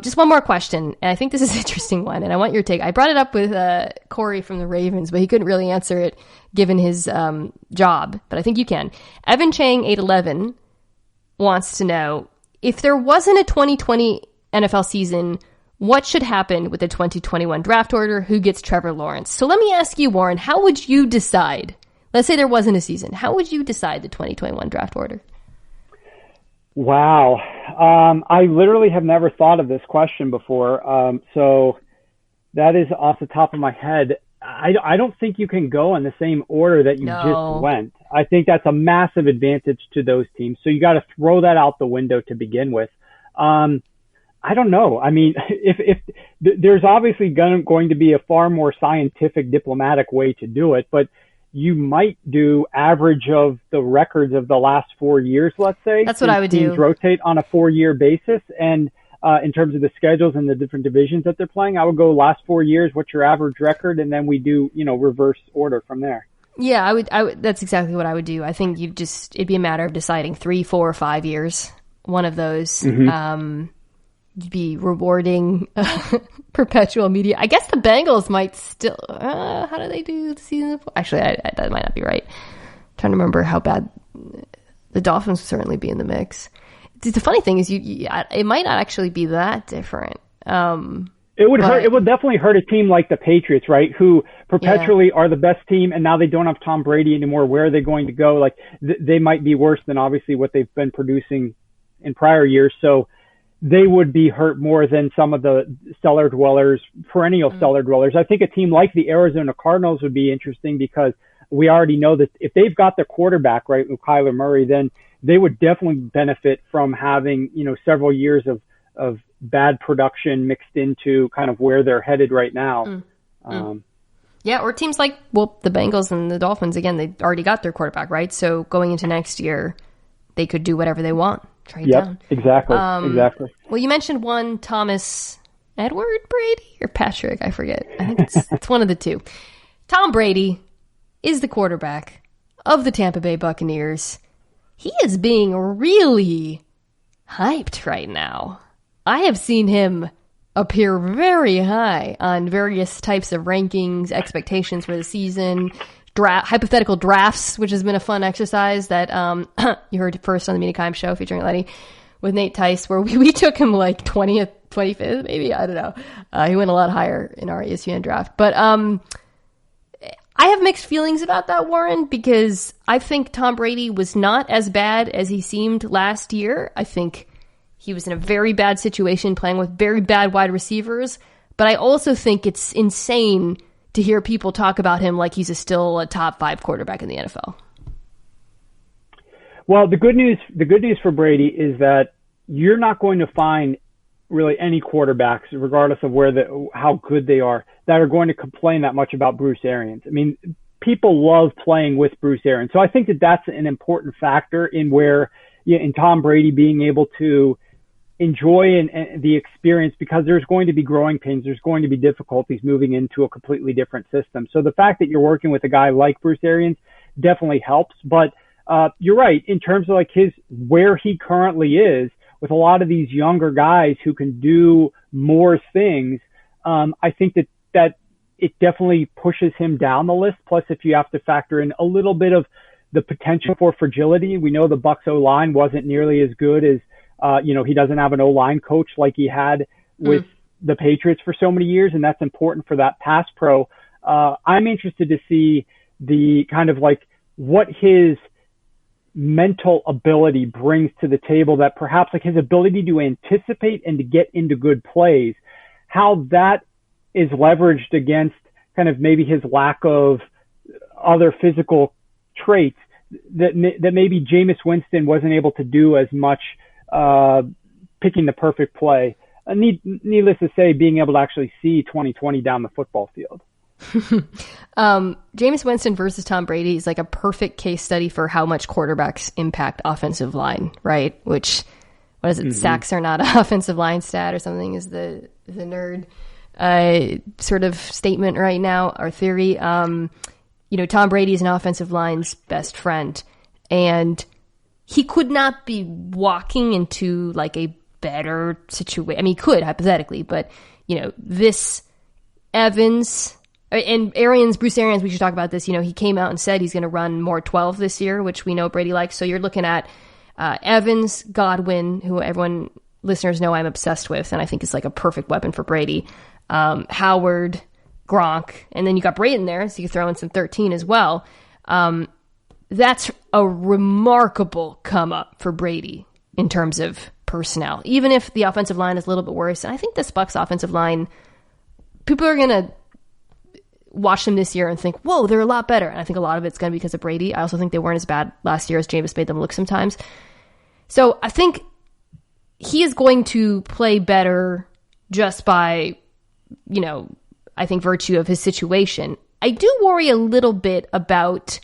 Just one more question, and I think this is an interesting one, and I want your take. I brought it up with Corey from the Ravens, but he couldn't really answer it given his job, but I think you can. Evan Chang 811 wants to know, if there wasn't a 2020 NFL season, what should happen with the 2021 draft order? Who gets Trevor Lawrence? So let me ask you, Warren, how would you decide? Let's say there wasn't a season. How would you decide the 2021 draft order? Wow. I literally have never thought of this question before. So that is off the top of my head. I don't think you can go in the same order that you just went. I think that's a massive advantage to those teams. So you got to throw that out the window to begin with. I don't know. I mean, if there's obviously going to be a far more scientific, diplomatic way to do it, but you might do average of the records of the last 4 years, let's say. That's what I would do. Teams rotate on a 4-year basis. And in terms of the schedules and the different divisions that they're playing, I would go last 4 years, what's your average record? And then we do, reverse order from there. Yeah, I would. That's exactly what I would do. I think it'd be a matter of deciding 3, 4, or 5 years. One of those. You'd be rewarding perpetual media. I guess the Bengals might still. How do they do the season? Actually, that might not be right. I'm trying to remember how bad the Dolphins would certainly be in the mix. The funny thing is, it might not actually be that different. It would hurt. It would definitely hurt a team like the Patriots, right? Who perpetually are the best team, and now they don't have Tom Brady anymore. Where are they going to go? Like they might be worse than obviously what they've been producing in prior years. So they would be hurt more than some of the cellar dwellers, perennial cellar dwellers. I think a team like the Arizona Cardinals would be interesting because we already know that if they've got their quarterback right with Kyler Murray, then they would definitely benefit from having several years of bad production mixed into kind of where they're headed right now. Yeah, or teams like, the Bengals and the Dolphins, again, they already got their quarterback, right? So going into next year, they could do whatever they want. Trade down. Exactly. Well, you mentioned one Thomas Edward Brady or Patrick, I forget. I think it's one of the two. Tom Brady is the quarterback of the Tampa Bay Buccaneers. He is being really hyped right now. I have seen him appear very high on various types of rankings, expectations for the season, hypothetical drafts, which has been a fun exercise that you heard first on the Mina and Warren show featuring Letty with Nate Tice, where we took him like 20th, 25th, maybe, I don't know. He went a lot higher in our ESPN draft. But I have mixed feelings about that, Warren, because I think Tom Brady was not as bad as he seemed last year. I think he was in a very bad situation playing with very bad wide receivers. But I also think it's insane to hear people talk about him like he's still a top 5 quarterback in the NFL. Well, the good news for Brady is that you're not going to find really any quarterbacks, regardless of how good they are, that are going to complain that much about Bruce Arians. I mean, people love playing with Bruce Arians. So I think that that's an important factor in Tom Brady being able to enjoy the experience, because there's going to be growing pains. There's going to be difficulties moving into a completely different system. So the fact that you're working with a guy like Bruce Arians definitely helps. But you're right, in terms of like where he currently is with a lot of these younger guys who can do more things. I think that it definitely pushes him down the list. Plus, if you have to factor in a little bit of the potential for fragility, we know the Bucs O-line wasn't nearly as good as, he doesn't have an O-line coach like he had with the Patriots for so many years, and that's important for that pass pro. I'm interested to see the kind of like what his mental ability brings to the table, that perhaps like his ability to anticipate and to get into good plays, how that is leveraged against kind of maybe his lack of other physical traits that maybe Jameis Winston wasn't able to do as much, picking the perfect play. Needless to say, being able to actually see 2020 down the football field. Jameis Winston versus Tom Brady is like a perfect case study for how much quarterbacks impact offensive line, right? Which, what is it? Sacks are not an offensive line stat or something is the nerd sort of statement right now, or theory. Tom Brady is an offensive line's best friend, and he could not be walking into like a better situation. I mean, he could hypothetically, but this Evans and Bruce Arians, we should talk about this. He came out and said he's going to run more 12 this year, which we know Brady likes. So you're looking at Evans, Godwin, who listeners know I'm obsessed with, and I think is like a perfect weapon for Brady. Howard, Gronk, and then you got Brady in there, so you can throw in some 13 as well. That's a remarkable come up for Brady in terms of personnel, even if the offensive line is a little bit worse. And I think this Bucs offensive line, people are going to watch them this year and think, whoa, they're a lot better. And I think a lot of it's going to be because of Brady. I also think they weren't as bad last year as Jameis made them look sometimes. So I think he is going to play better just by, I think virtue of his situation. I do worry a little bit about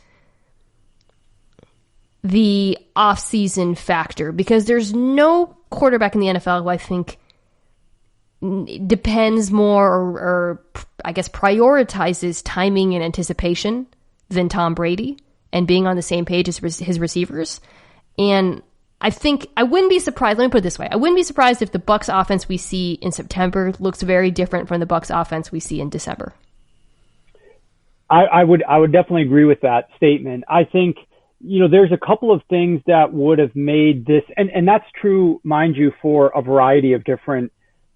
the off-season factor, because there's no quarterback in the NFL who I think depends more or I guess prioritizes timing and anticipation than Tom Brady and being on the same page as his receivers. And I think I wouldn't be surprised. Let me put it this way. I wouldn't be surprised if the Bucs offense we see in September looks very different from the Bucs offense we see in December. I would definitely agree with that statement. I think, there's a couple of things that would have made this, and that's true, mind you, for a variety of different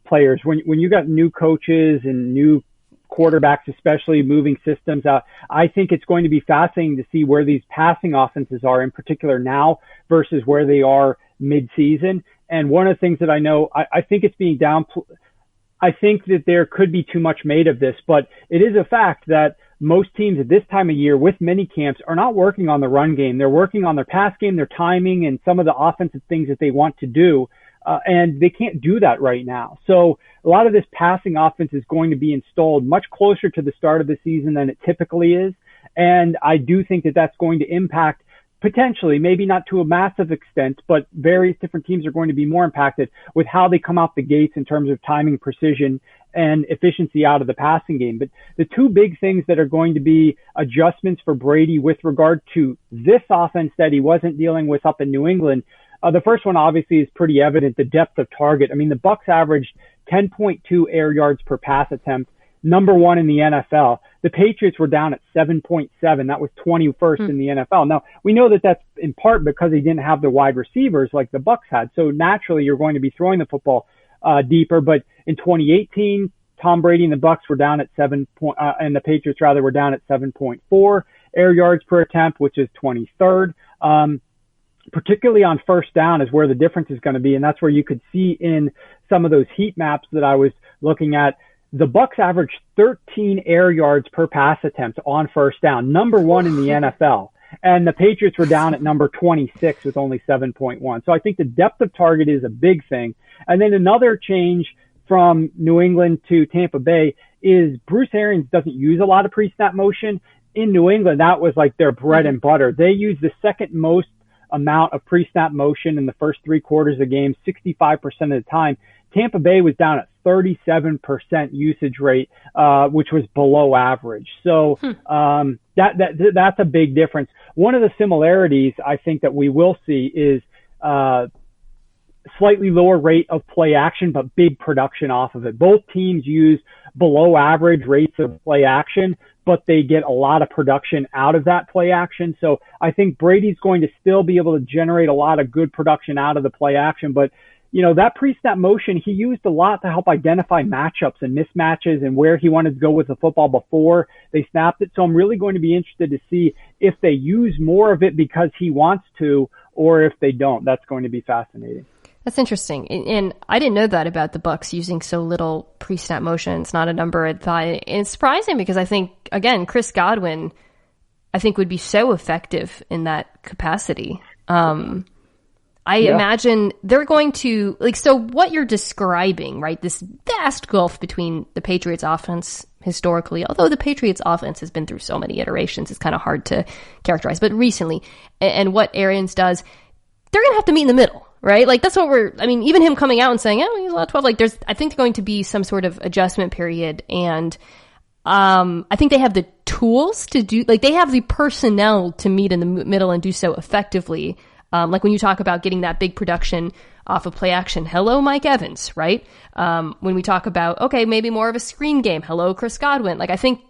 players. When you got new coaches and new quarterbacks, especially moving systems out, I think it's going to be fascinating to see where these passing offenses are in particular now versus where they are mid-season. And one of the things that I know, I think it's being I think that there could be too much made of this, but it is a fact that most teams at this time of year with mini camps are not working on the run game. They're working on their pass game, their timing, and some of the offensive things that they want to do. And they can't do that right now. So a lot of this passing offense is going to be installed much closer to the start of the season than it typically is. And I do think that that's going to impact potentially, maybe not to a massive extent, but various different teams are going to be more impacted with how they come out the gates in terms of timing, precision, and efficiency out of the passing game. But the two big things that are going to be adjustments for Brady with regard to this offense that he wasn't dealing with up in New England, the first one obviously is pretty evident, the depth of target. I mean, the Bucs averaged 10.2 air yards per pass attempt, number one in the NFL. The Patriots were down at 7.7. That was 21st in the NFL. Now, we know that that's in part because they didn't have the wide receivers like the Bucs had. So naturally, you're going to be throwing the football deeper. But in 2018, Tom Brady and the Bucs were down at and the Patriots rather were down at 7.4 air yards per attempt, which is 23rd. Particularly on first down is where the difference is going to be. And that's where you could see in some of those heat maps that I was looking at, the Bucs averaged 13 air yards per pass attempt on first down, number one in the NFL. And the Patriots were down at number 26 with only 7.1. So I think the depth of target is a big thing. And then another change from New England to Tampa Bay is Bruce Arians doesn't use a lot of pre-snap motion. In New England, that was like their bread and butter. They use the second most amount of pre-snap motion in the first three quarters of the game, 65% of the time. Tampa Bay was down at 37% usage rate, which was below average. So that's a big difference. One of the similarities I think that we will see is slightly lower rate of play action, but big production off of it. Both teams use below average rates of play action, but they get a lot of production out of that play action. So I think Brady's going to still be able to generate a lot of good production out of the play action. But, that pre-snap motion, he used a lot to help identify matchups and mismatches and where he wanted to go with the football before they snapped it. So I'm really going to be interested to see if they use more of it because he wants to, or if they don't. That's going to be fascinating. That's interesting. And I didn't know that about the Bucs using so little pre-snap motion. It's not a number I thought. And it's surprising because I think, again, Chris Godwin, I think would be so effective in that capacity. I imagine they're going to, so what you're describing, right, this vast gulf between the Patriots offense historically, although the Patriots offense has been through so many iterations, it's kind of hard to characterize, but recently, and what Arians does, they're going to have to meet in the middle, right? That's what even him coming out and saying, he's allowed 12, I think there's going to be some sort of adjustment period, and I think they have the tools to do, they have the personnel to meet in the middle and do so effectively. When you talk about getting that big production off of play action, hello, Mike Evans, right? When we talk about, okay, maybe more of a screen game, hello, Chris Godwin. I think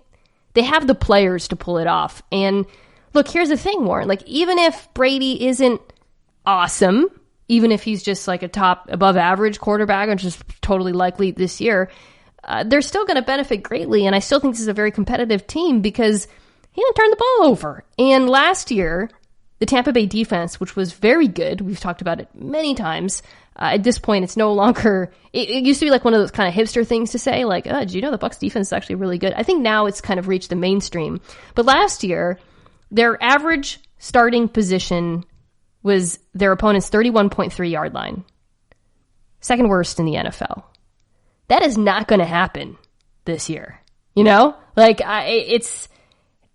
they have the players to pull it off. And look, here's the thing, Warren, even if Brady isn't awesome, even if he's just a top above average quarterback, which is totally likely this year, they're still going to benefit greatly. And I still think this is a very competitive team because he didn't turn the ball over. And last year, the Tampa Bay defense, which was very good, we've talked about it many times. At this point, it's no longer, it used to be one of those kind of hipster things to say, did you know the Bucs defense is actually really good? I think now it's kind of reached the mainstream. But last year, their average starting position was their opponent's 31.3 yard line. Second worst in the NFL. That is not going to happen this year.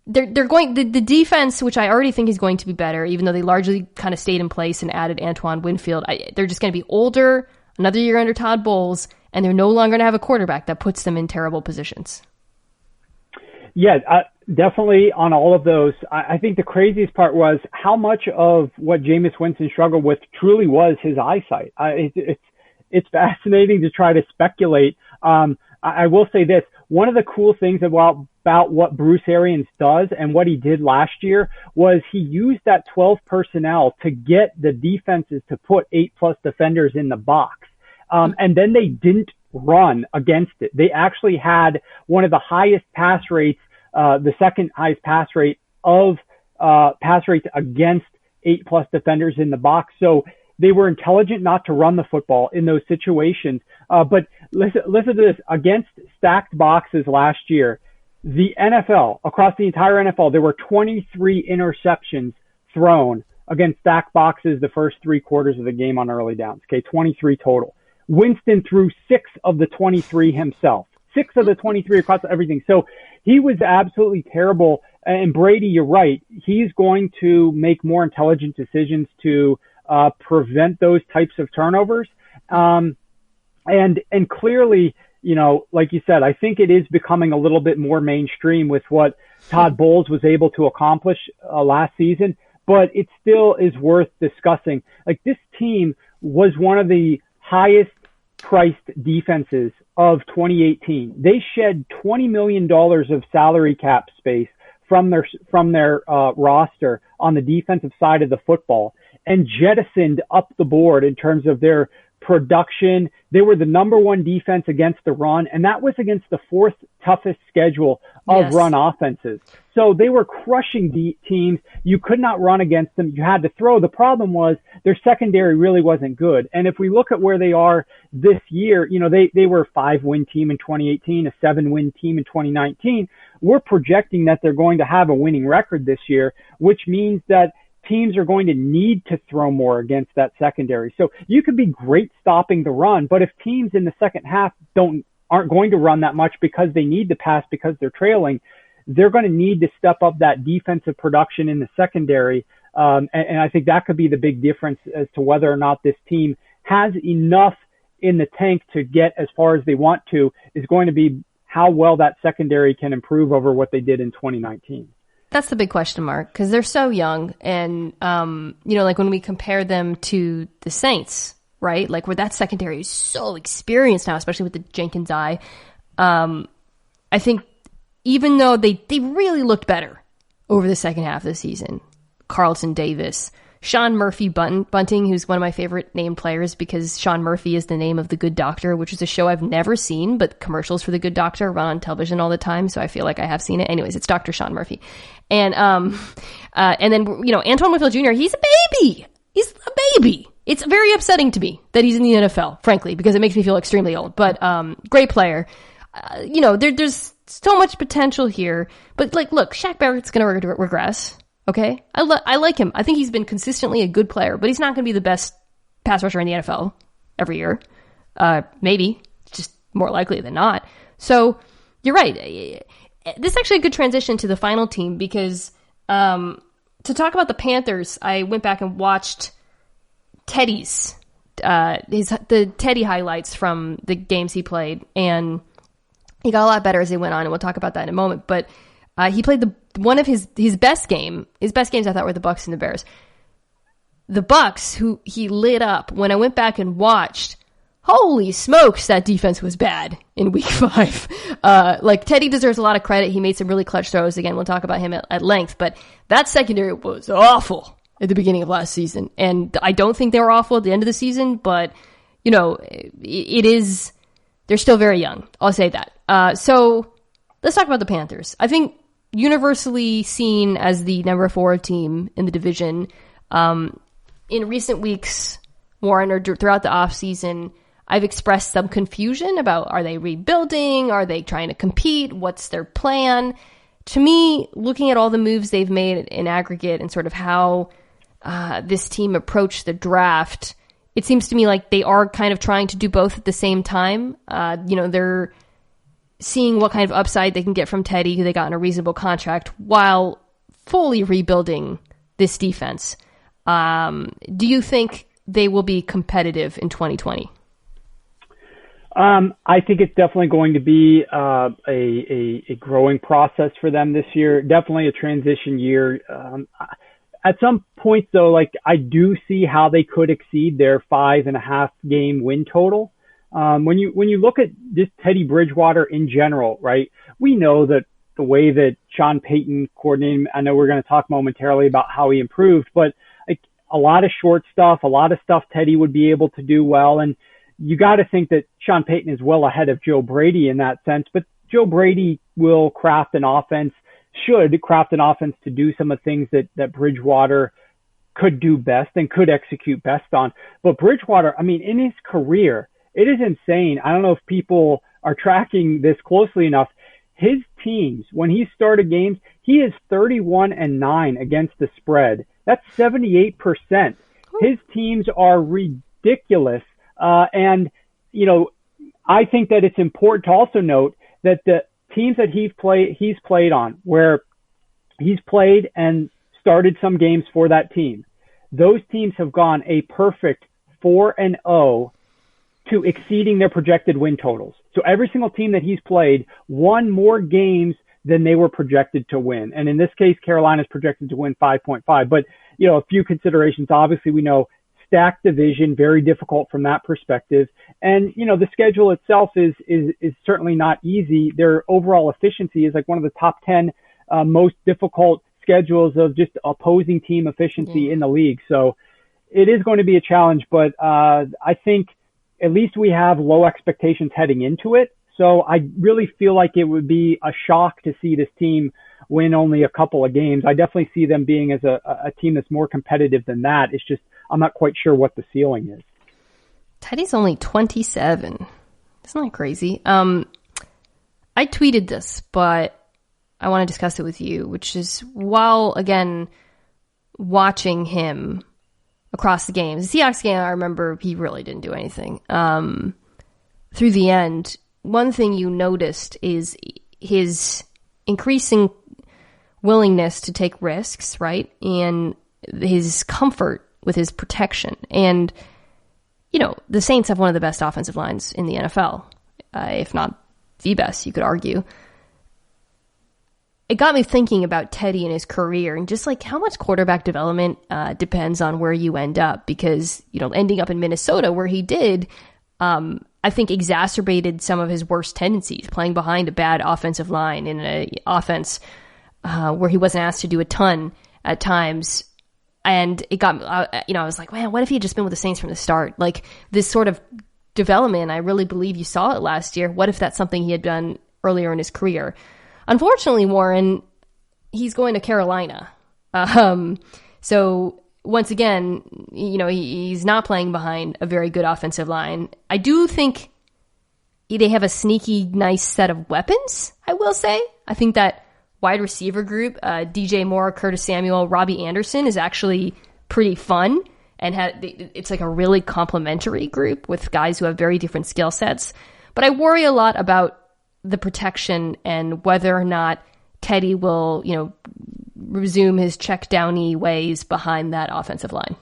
they're going the defense, which I already think is going to be better, even though they largely kind of stayed in place and added Antoine Winfield. They're just going to be older, another year under Todd Bowles, and they're no longer going to have a quarterback that puts them in terrible positions. Yeah, definitely on all of those. I think the craziest part was how much of what Jameis Winston struggled with truly was his eyesight. It's fascinating to try to speculate. I will say this. One of the cool things about what Bruce Arians does and what he did last year was he used that 12 personnel to get the defenses to put 8+ defenders in the box. And then they didn't run against it. They actually had one of the highest pass rates, the second highest pass rate of pass rates against 8+ defenders in the box. So they were intelligent not to run the football in those situations. But listen to this. Against stacked boxes last year, the NFL, across the entire NFL, there were 23 interceptions thrown against stacked boxes the first 3 quarters of the game on early downs. Okay, 23 total. Winston threw 6 of the 23 himself. 6 of the 23 across everything. So he was absolutely terrible. And Brady, you're right. He's going to make more intelligent decisions to prevent those types of turnovers. And clearly, you know, like you said, I think it is becoming a little bit more mainstream with what Todd Bowles was able to accomplish last season, but it still is worth discussing. Like, this team was one of the highest priced defenses of 2018. They shed $20 million of salary cap space from their roster on the defensive side of the football and jettisoned up the board in terms of their production. They were the number 1 defense against the run, and that was against the 4th toughest schedule of run offenses. So they were crushing teams. You could not run against them. You had to throw. The problem was their secondary really wasn't good. And if we look at where they are this year, you know, they were a 5-win team in 2018, a 7-win team in 2019. We're projecting that they're going to have a winning record this year, which means that teams are going to need to throw more against that secondary. So you could be great stopping the run, but if teams in the second half aren't going to run that much because they need to pass because they're trailing, they're going to need to step up that defensive production in the secondary. And I think that could be the big difference as to whether or not this team has enough in the tank to get as far as they want to, is going to be how well that secondary can improve over what they did in 2019. That's the big question mark, because they're so young. And, you know, like when we compare them to the Saints, right? Like where that secondary is so experienced now, especially with the Jenkins eye. I think even though they really looked better over the second half of the season, Carlton Davis, Sean Murphy Bunting, who's one of my favorite named players because Sean Murphy is the name of The Good Doctor, which is a show I've never seen, but commercials for The Good Doctor run on television all the time, so I feel like I have seen it. Anyways, it's Dr. Sean Murphy. And then, you know, Antoine Winfield Jr., he's a baby. He's a baby. It's very upsetting to me that he's in the NFL, frankly, because it makes me feel extremely old. But great player. You know, there's so much potential here. But, like, look, Shaq Barrett's going to regress. Okay, I like him. I think he's been consistently a good player, but he's not going to be the best pass rusher in the NFL every year. Maybe, just more likely than not. So you're right. This is actually a good transition to the final team because to talk about the Panthers, I went back and watched Teddy's the Teddy highlights from the games he played, and he got a lot better as they went on, and we'll talk about that in a moment. But he played one of his best games. His best games, I thought, were the Bucs and the Bears. The Bucs, who he lit up. When I went back and watched, holy smokes, that defense was bad in Week 5. Like, Teddy deserves a lot of credit. He made some really clutch throws. Again, we'll talk about him at length. But that secondary was awful at the beginning of last season. And I don't think they were awful at the end of the season. But, you know, it is... They're still very young. I'll say that. So let's talk about the Panthers. I think universally seen as the number 4 team in the division. In recent weeks, Warren, or throughout the offseason, I've expressed some confusion about, are they rebuilding? Are they trying to compete? What's their plan? To me, looking at all the moves they've made in aggregate and sort of how this team approached the draft, it seems to me like they are kind of trying to do both at the same time. You know, they're seeing what kind of upside they can get from Teddy, who they got in a reasonable contract, while fully rebuilding this defense. Do you think they will be competitive in 2020? I think it's definitely going to be a growing process for them this year. Definitely a transition year. At some point, though, like I do see how they could exceed their 5.5 game win total. When you look at just Teddy Bridgewater in general, right? We know that the way that Sean Payton coordinated, I know we're going to talk momentarily about how he improved, but like a lot of short stuff, a lot of stuff Teddy would be able to do well. And you got to think that Sean Payton is well ahead of Joe Brady in that sense, but Joe Brady will should craft an offense to do some of the things that Bridgewater could do best and could execute best on. But Bridgewater, I mean, in his career, it is insane. I don't know if people are tracking this closely enough. His teams, when he started games, he is 31-9 against the spread. That's 78%. His teams are ridiculous. And, you know, I think that it's important to also note that the teams that he's played on, where he's played and started some games for that team, those teams have gone a perfect 4-0 to exceeding their projected win totals. So every single team that he's played won more games than they were projected to win. And in this case, Carolina's projected to win 5.5. But, you know, a few considerations. Obviously, we know stacked division, very difficult from that perspective. And, you know, the schedule itself is certainly not easy. Their overall efficiency is like one of the top 10 most difficult schedules of just opposing team efficiency in the league. So it is going to be a challenge, but I think at least we have low expectations heading into it. So I really feel like it would be a shock to see this team win only a couple of games. I definitely see them being as a team that's more competitive than that. It's just I'm not quite sure what the ceiling is. Teddy's only 27. Isn't that crazy? I tweeted this, but I want to discuss it with you, which is while, again, watching him across the games. The Seahawks game, I remember he really didn't do anything. Through the end, one thing you noticed is his increasing willingness to take risks, right? And his comfort with his protection. And, you know, the Saints have one of the best offensive lines in the NFL, if not the best, you could argue. It got me thinking about Teddy and his career and just like how much quarterback development depends on where you end up, because, you know, ending up in Minnesota where he did, I think exacerbated some of his worst tendencies, playing behind a bad offensive line in an offense where he wasn't asked to do a ton at times. And it got, you know, I was like, man, what if he had just been with the Saints from the start? Like this sort of development, I really believe you saw it last year. What if that's something he had done earlier in his career? Unfortunately, Warren, he's going to Carolina. So once again, you know, he's not playing behind a very good offensive line. I do think they have a sneaky, nice set of weapons, I will say. I think that wide receiver group, DJ Moore, Curtis Samuel, Robbie Anderson, is actually pretty fun. And it's like a really complementary group with guys who have very different skill sets. But I worry a lot about the protection and whether or not Teddy will, you know, resume his check downy ways behind that offensive line.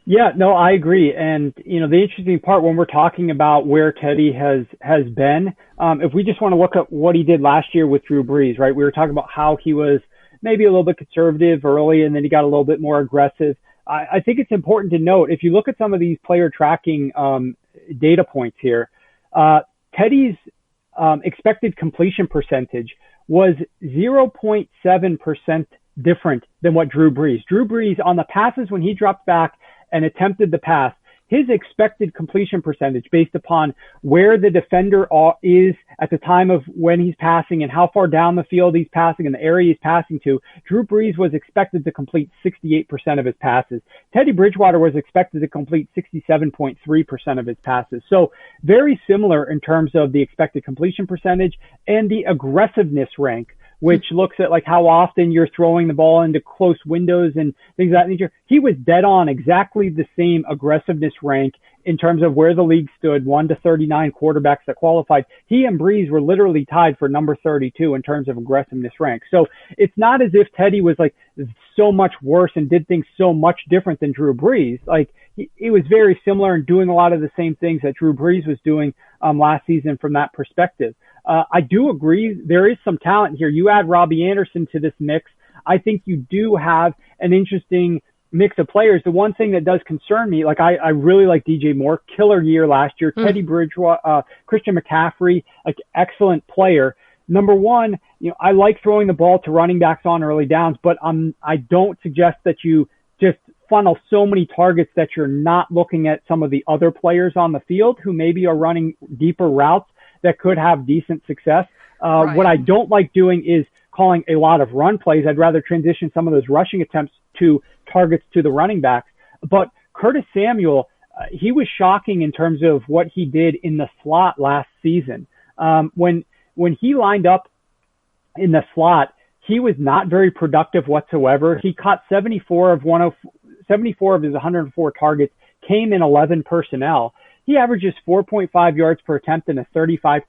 Yeah, no, I agree. And, you know, the interesting part when we're talking about where Teddy has been, if we just want to look at what he did last year with Drew Brees, right? We were talking about how he was maybe a little bit conservative early and then he got a little bit more aggressive. I think it's important to note, if you look at some of these player tracking data points here, Teddy's expected completion percentage was 0.7% different than what Drew Brees. Drew Brees, on the passes when he dropped back and attempted the pass, his expected completion percentage based upon where the defender is at the time of when he's passing and how far down the field he's passing and the area he's passing to, Drew Brees was expected to complete 68% of his passes. Teddy Bridgewater was expected to complete 67.3% of his passes. So very similar in terms of the expected completion percentage and the aggressiveness rank, which looks at like how often you're throwing the ball into close windows and things of that nature. He was dead on exactly the same aggressiveness rank in terms of where the league stood, 1 to 39 quarterbacks that qualified. He and Breeze were literally tied for number 32 in terms of aggressiveness rank. So it's not as if Teddy was like so much worse and did things so much different than Drew Brees. Like he was very similar and doing a lot of the same things that Drew Brees was doing last season from that perspective. I do agree there is some talent here. You add Robbie Anderson to this mix, I think you do have an interesting mix of players. The one thing that does concern me, like I really like DJ Moore, killer year last year. Teddy Bridgewater, Christian McCaffrey, like excellent player. Number one, I like throwing the ball to running backs on early downs, but I don't suggest that you just funnel so many targets that you're not looking at some of the other players on the field who maybe are running deeper routes that could have decent success. Right. What I don't like doing is calling a lot of run plays. I'd rather transition some of those rushing attempts to targets to the running backs. But Curtis Samuel, he was shocking in terms of what he did in the slot last season. When he lined up in the slot, he was not very productive whatsoever. He caught 74 of his 104 targets, came in 11 personnel. He averages 4.5 yards per attempt and a 35%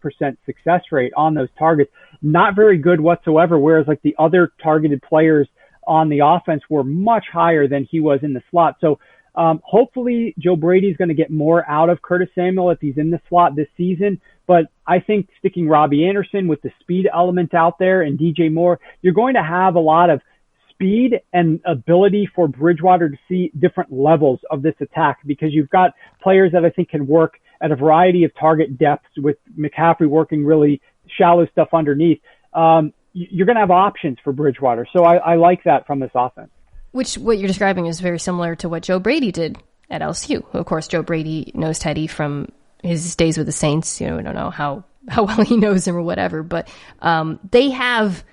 success rate on those targets. Not very good whatsoever, whereas like the other targeted players on the offense were much higher than he was in the slot. So hopefully Joe Brady's going to get more out of Curtis Samuel if he's in the slot this season. But I think sticking Robbie Anderson with the speed element out there and DJ Moore, you're going to have a lot of speed and ability for Bridgewater to see different levels of this attack, because you've got players that I think can work at a variety of target depths, with McCaffrey working really shallow stuff underneath. You're going to have options for Bridgewater. So I like that from this offense. Which what you're describing is very similar to what Joe Brady did at LSU. Of course, Joe Brady knows Teddy from his days with the Saints. We don't know how well he knows him or whatever, but they have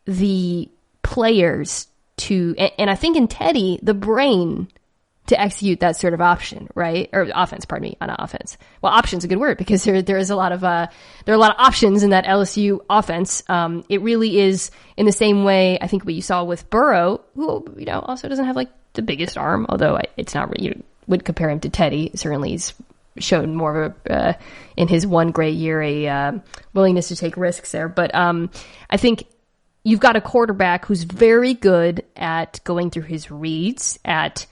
the players to, and I think in Teddy, the brain to execute that sort of option, right? Or offense, pardon me, not offense. Well, option's a good word, because there is a lot of, there are a lot of options in that LSU offense. It really is in the same way, I think what you saw with Burrow, who, also doesn't have like the biggest arm, although it's not really, you would compare him to Teddy. Certainly he's shown more of a, in his one great year, a willingness to take risks there. But I think you've got a quarterback who's very good at going through his reads, at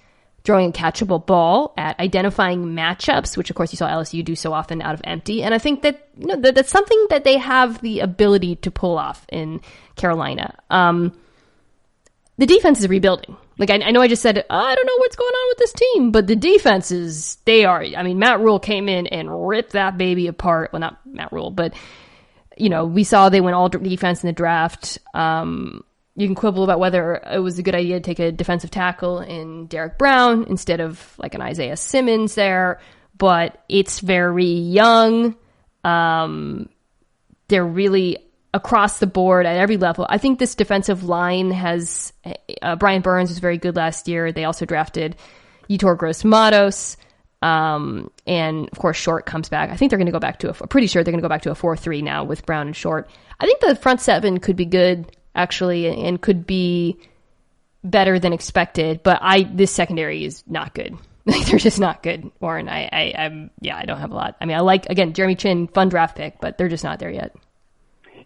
throwing a catchable ball, at identifying matchups, which of course you saw LSU do so often out of empty. And I think that that's something that they have the ability to pull off in Carolina. The defense is rebuilding. Like I know I just said, I don't know what's going on with this team, but the defenses, they are. I mean, Matt Rule came in and ripped that baby apart. Well, not Matt Rule, but we saw they went all defense in the draft. You can quibble about whether it was a good idea to take a defensive tackle in Derek Brown instead of like an Isaiah Simmons there, but it's very young. They're really across the board at every level. I think this defensive line has, Brian Burns was very good last year. They also drafted Yetur Gross-Matos. And of course, Short comes back. I think they're going to go back to pretty sure they're going to go back to a 4-3 now with Brown and Short. I think the front seven could be good, actually, and could be better than expected, but this secondary is not good. Like, they're just not good, Warren. I don't have a lot. I mean, I like, again, Jeremy Chin, fun draft pick, but they're just not there yet.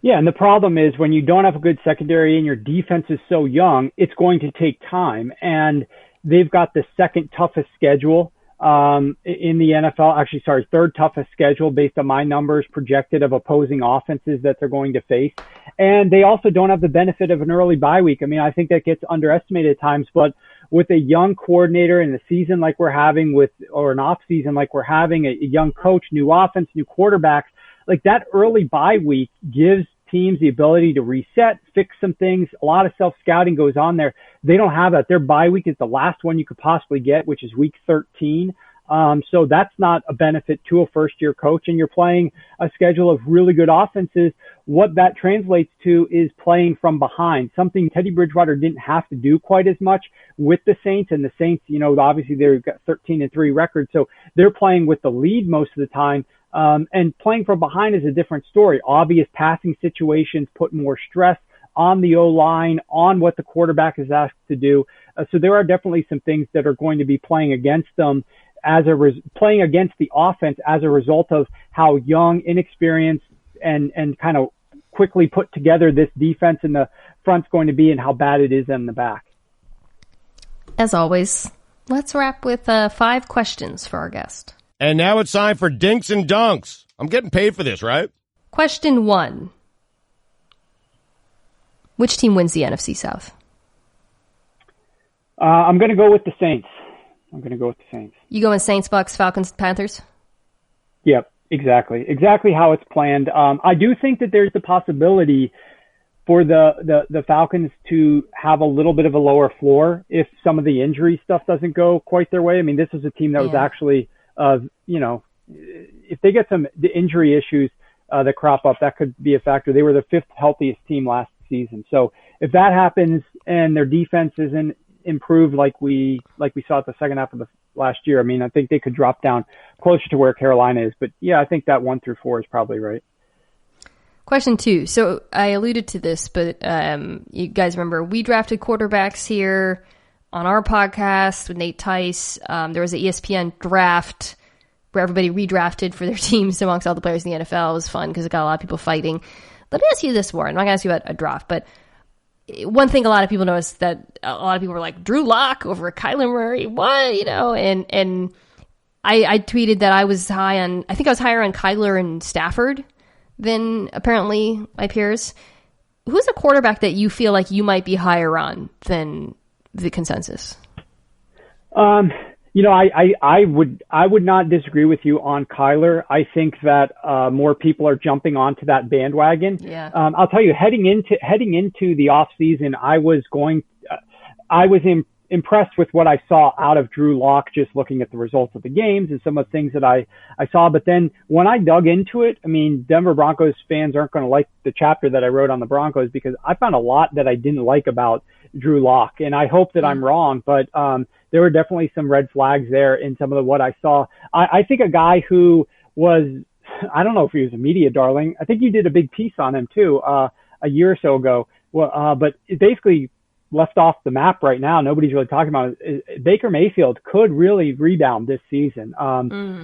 Yeah, and the problem is when you don't have a good secondary and your defense is so young, it's going to take time. And they've got the second toughest schedule in the NFL. Third toughest schedule based on my numbers projected of opposing offenses that they're going to face. And they also don't have the benefit of an early bye week. I mean, I think that gets underestimated at times, but with a young coordinator in a season like we're having or an off season like we're having, a young coach, new offense, new quarterbacks, like that early bye week gives teams the ability to reset, fix some things. A lot of self-scouting goes on there. They don't have that. Their bye week is the last one you could possibly get, which is week 13. So that's not a benefit to a first-year coach, and you're playing a schedule of really good offenses. What that translates to is playing from behind, something Teddy Bridgewater didn't have to do quite as much with the Saints. And the Saints, obviously they've got 13-3 record, so they're playing with the lead most of the time. And playing from behind is a different story. Obvious passing situations put more stress on the O-line, on what the quarterback is asked to do. So there are definitely some things that are going to be playing against them playing against the offense as a result of how young, inexperienced, and kind of quickly put together this defense in the front's going to be and how bad it is in the back. As always, let's wrap with 5 questions for our guest. And now it's time for Dinks and Dunks. I'm getting paid for this, right? Question 1. Which team wins the NFC South? I'm going to go with the Saints. You going Saints, Bucs, Falcons, Panthers? Yep, exactly. Exactly how it's planned. I do think that there's the possibility for the Falcons to have a little bit of a lower floor if some of the injury stuff doesn't go quite their way. I mean, this is a team that was actually, if they get some injury issues that crop up, that could be a factor. They were the 5th healthiest team last season. So if that happens and their defense isn't improved like we saw at the second half of the last year, I mean, I think they could drop down closer to where Carolina is. But yeah, I think that 1 through 4 is probably right. Question 2. So I alluded to this, but you guys remember we drafted quarterbacks here on our podcast with Nate Tice. There was an ESPN draft where everybody redrafted for their teams amongst all the players in the NFL. It was fun because it got a lot of people fighting. Let me ask you this, Warren. I'm not going to ask you about a draft, but one thing a lot of people noticed that a lot of people were like, Drew Lock over Kyler Murray, what? And I tweeted that I was higher on Kyler and Stafford than apparently my peers. Who's a quarterback that you feel like you might be higher on than the consensus? I would not disagree with you on Kyler. I think that more people are jumping onto that bandwagon. Yeah. I'll tell you, heading into the off season, I was impressed with what I saw out of Drew Lock, just looking at the results of the games and some of the things that I saw. But then when I dug into it, I mean, Denver Broncos fans aren't going to like the chapter that I wrote on the Broncos because I found a lot that I didn't like about Drew Lock, and I hope that I'm wrong, but there were definitely some red flags there in some of what I saw. I think a guy who was, I don't know if he was a media darling. I think you did a big piece on him too, a year or so ago. Well, but it basically left off the map right now. Nobody's really talking about it. Baker Mayfield could really rebound this season.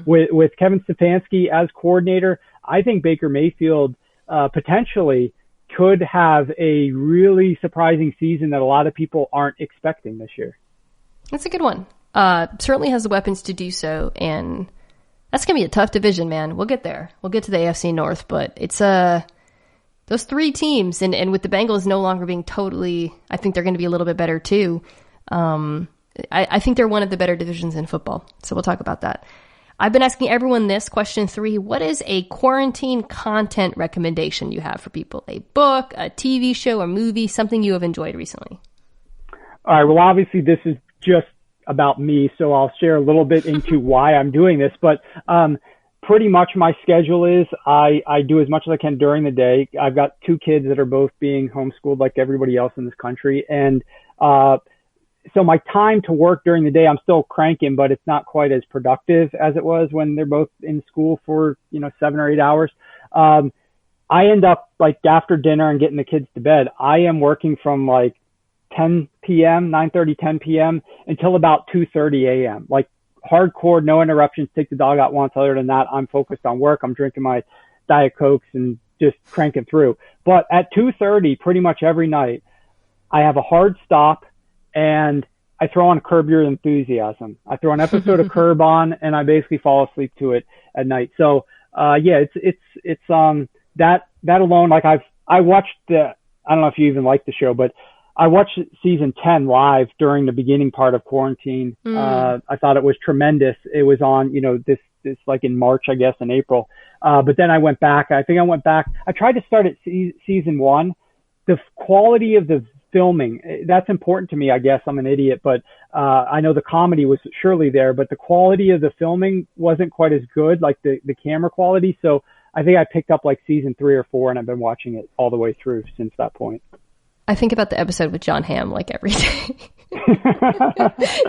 With Kevin Stefanski as coordinator, I think Baker Mayfield potentially could have a really surprising season that a lot of people aren't expecting this year. That's a good one. Certainly has the weapons to do so, and that's going to be a tough division, man. We'll get there. We'll get to the AFC North, but it's those 3 teams, and with the Bengals no longer being totally, I think they're going to be a little bit better too. I think they're one of the better divisions in football, so we'll talk about that. I've been asking everyone this, question 3, what is a quarantine content recommendation you have for people? A book, a TV show, a movie, something you have enjoyed recently? All right, well, obviously this is just about me, so I'll share a little bit into why I'm doing this, but pretty much my schedule is I do as much as I can during the day. I've got 2 kids that are both being homeschooled like everybody else in this country, and so my time to work during the day, I'm still cranking, but it's not quite as productive as it was when they're both in school for 7 or 8 hours. I end up like after dinner and getting the kids to bed, I am working from like 10 p.m., 9:30, 10 p.m. until about 2:30 a.m. Like hardcore, no interruptions, take the dog out once. Other than that, I'm focused on work. I'm drinking my Diet Cokes and just cranking through. But at 2:30, pretty much every night, I have a hard stop and I throw on Curb Your Enthusiasm. I throw an episode of Curb on and I basically fall asleep to it at night. So, it's that alone, like I watched I don't know if you even like the show, but I watched season 10 live during the beginning part of quarantine. I thought it was tremendous. It was on, this like in March, I guess, in April. But then I went back. I tried to start at season 1. The quality of the filming, that's important to me. I guess I'm an idiot, but I know the comedy was surely there, but the quality of the filming wasn't quite as good, like the camera quality. So I think I picked up like season 3 or 4 and I've been watching it all the way through since that point. I think about the episode with John Hamm like every day.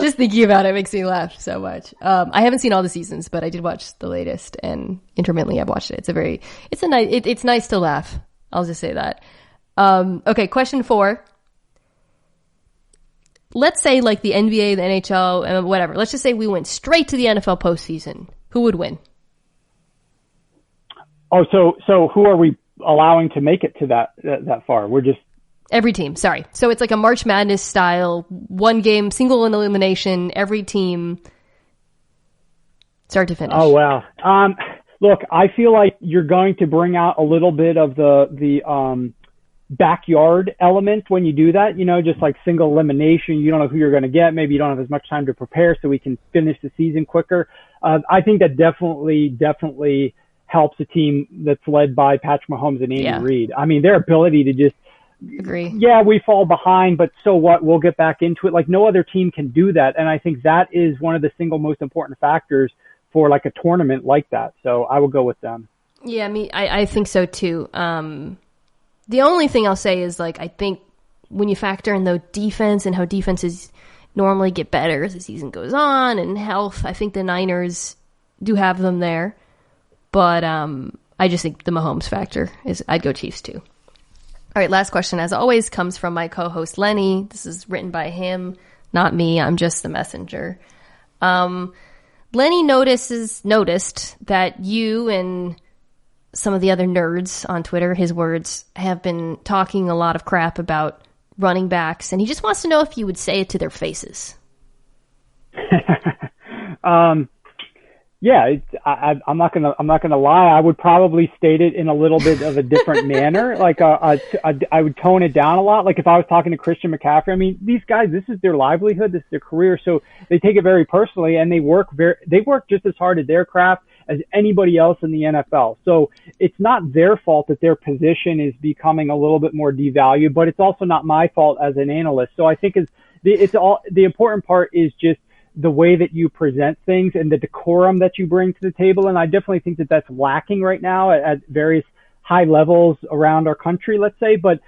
Just thinking about it makes me laugh so much. I haven't seen all the seasons, but I did watch the latest, and intermittently I've watched it. It's nice to laugh. I'll just say that. Okay, question 4. let's say like the NBA, the NHL, and whatever. Let's just say we went straight to the NFL postseason. Who would win? Oh, so who are we allowing to make it to that far? We're just every team. Sorry. So it's like a March Madness style, one game, single elimination, every team, start to finish. Oh wow. Look, I feel like you're going to bring out a little bit of the backyard element when you do that. You know, just like single elimination. You don't know who you're going to get. Maybe you don't have as much time to prepare, so we can finish the season quicker. I think that definitely helps a team that's led by Patrick Mahomes and Andy Reid. I mean, their ability to just agree. Yeah, we fall behind, but so what? We'll get back into it. Like no other team can do that, and I think that is one of the single most important factors for like a tournament like that. So I will go with them. Yeah, I think so too. The only thing I'll say is like I think when you factor in the defense and how defenses normally get better as the season goes on and health, I think the Niners do have them there. But I just think the Mahomes factor is I'd go Chiefs too. All right, last question, as always, comes from my co-host Lenny. This is written by him, not me. I'm just the messenger. Lenny noticed that you and some of the other nerds on Twitter, his words, have been talking a lot of crap about running backs, and he just wants to know if you would say it to their faces. Yeah, I'm not gonna lie. I would probably state it in a little bit of a different manner. Like I would tone it down a lot. Like if I was talking to Christian McCaffrey, I mean, these guys, this is their livelihood, this is their career, so they take it very personally, and they work just as hard at their craft as anybody else in the NFL. So it's not their fault that their position is becoming a little bit more devalued, but it's also not my fault as an analyst. So I think the important part is just the way that you present things and the decorum that you bring to the table. And I definitely think that that's lacking right now at various high levels around our country, let's say. But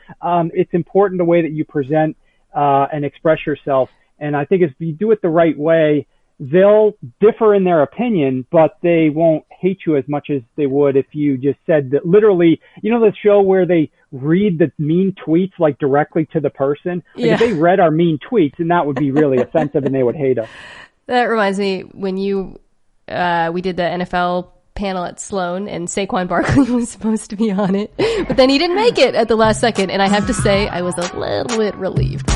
it's important the way that you present and express yourself. And I think if you do it the right way, they'll differ in their opinion, but they won't hate you as much as they would if you just said that literally, you know, the show where they read the mean tweets like directly to the person. Like if they read our mean tweets, and that would be really offensive and they would hate us. That reminds me when we did the NFL panel at Sloan and Saquon Barkley was supposed to be on it, but then he didn't make it at the last second. And I have to say, I was a little bit relieved.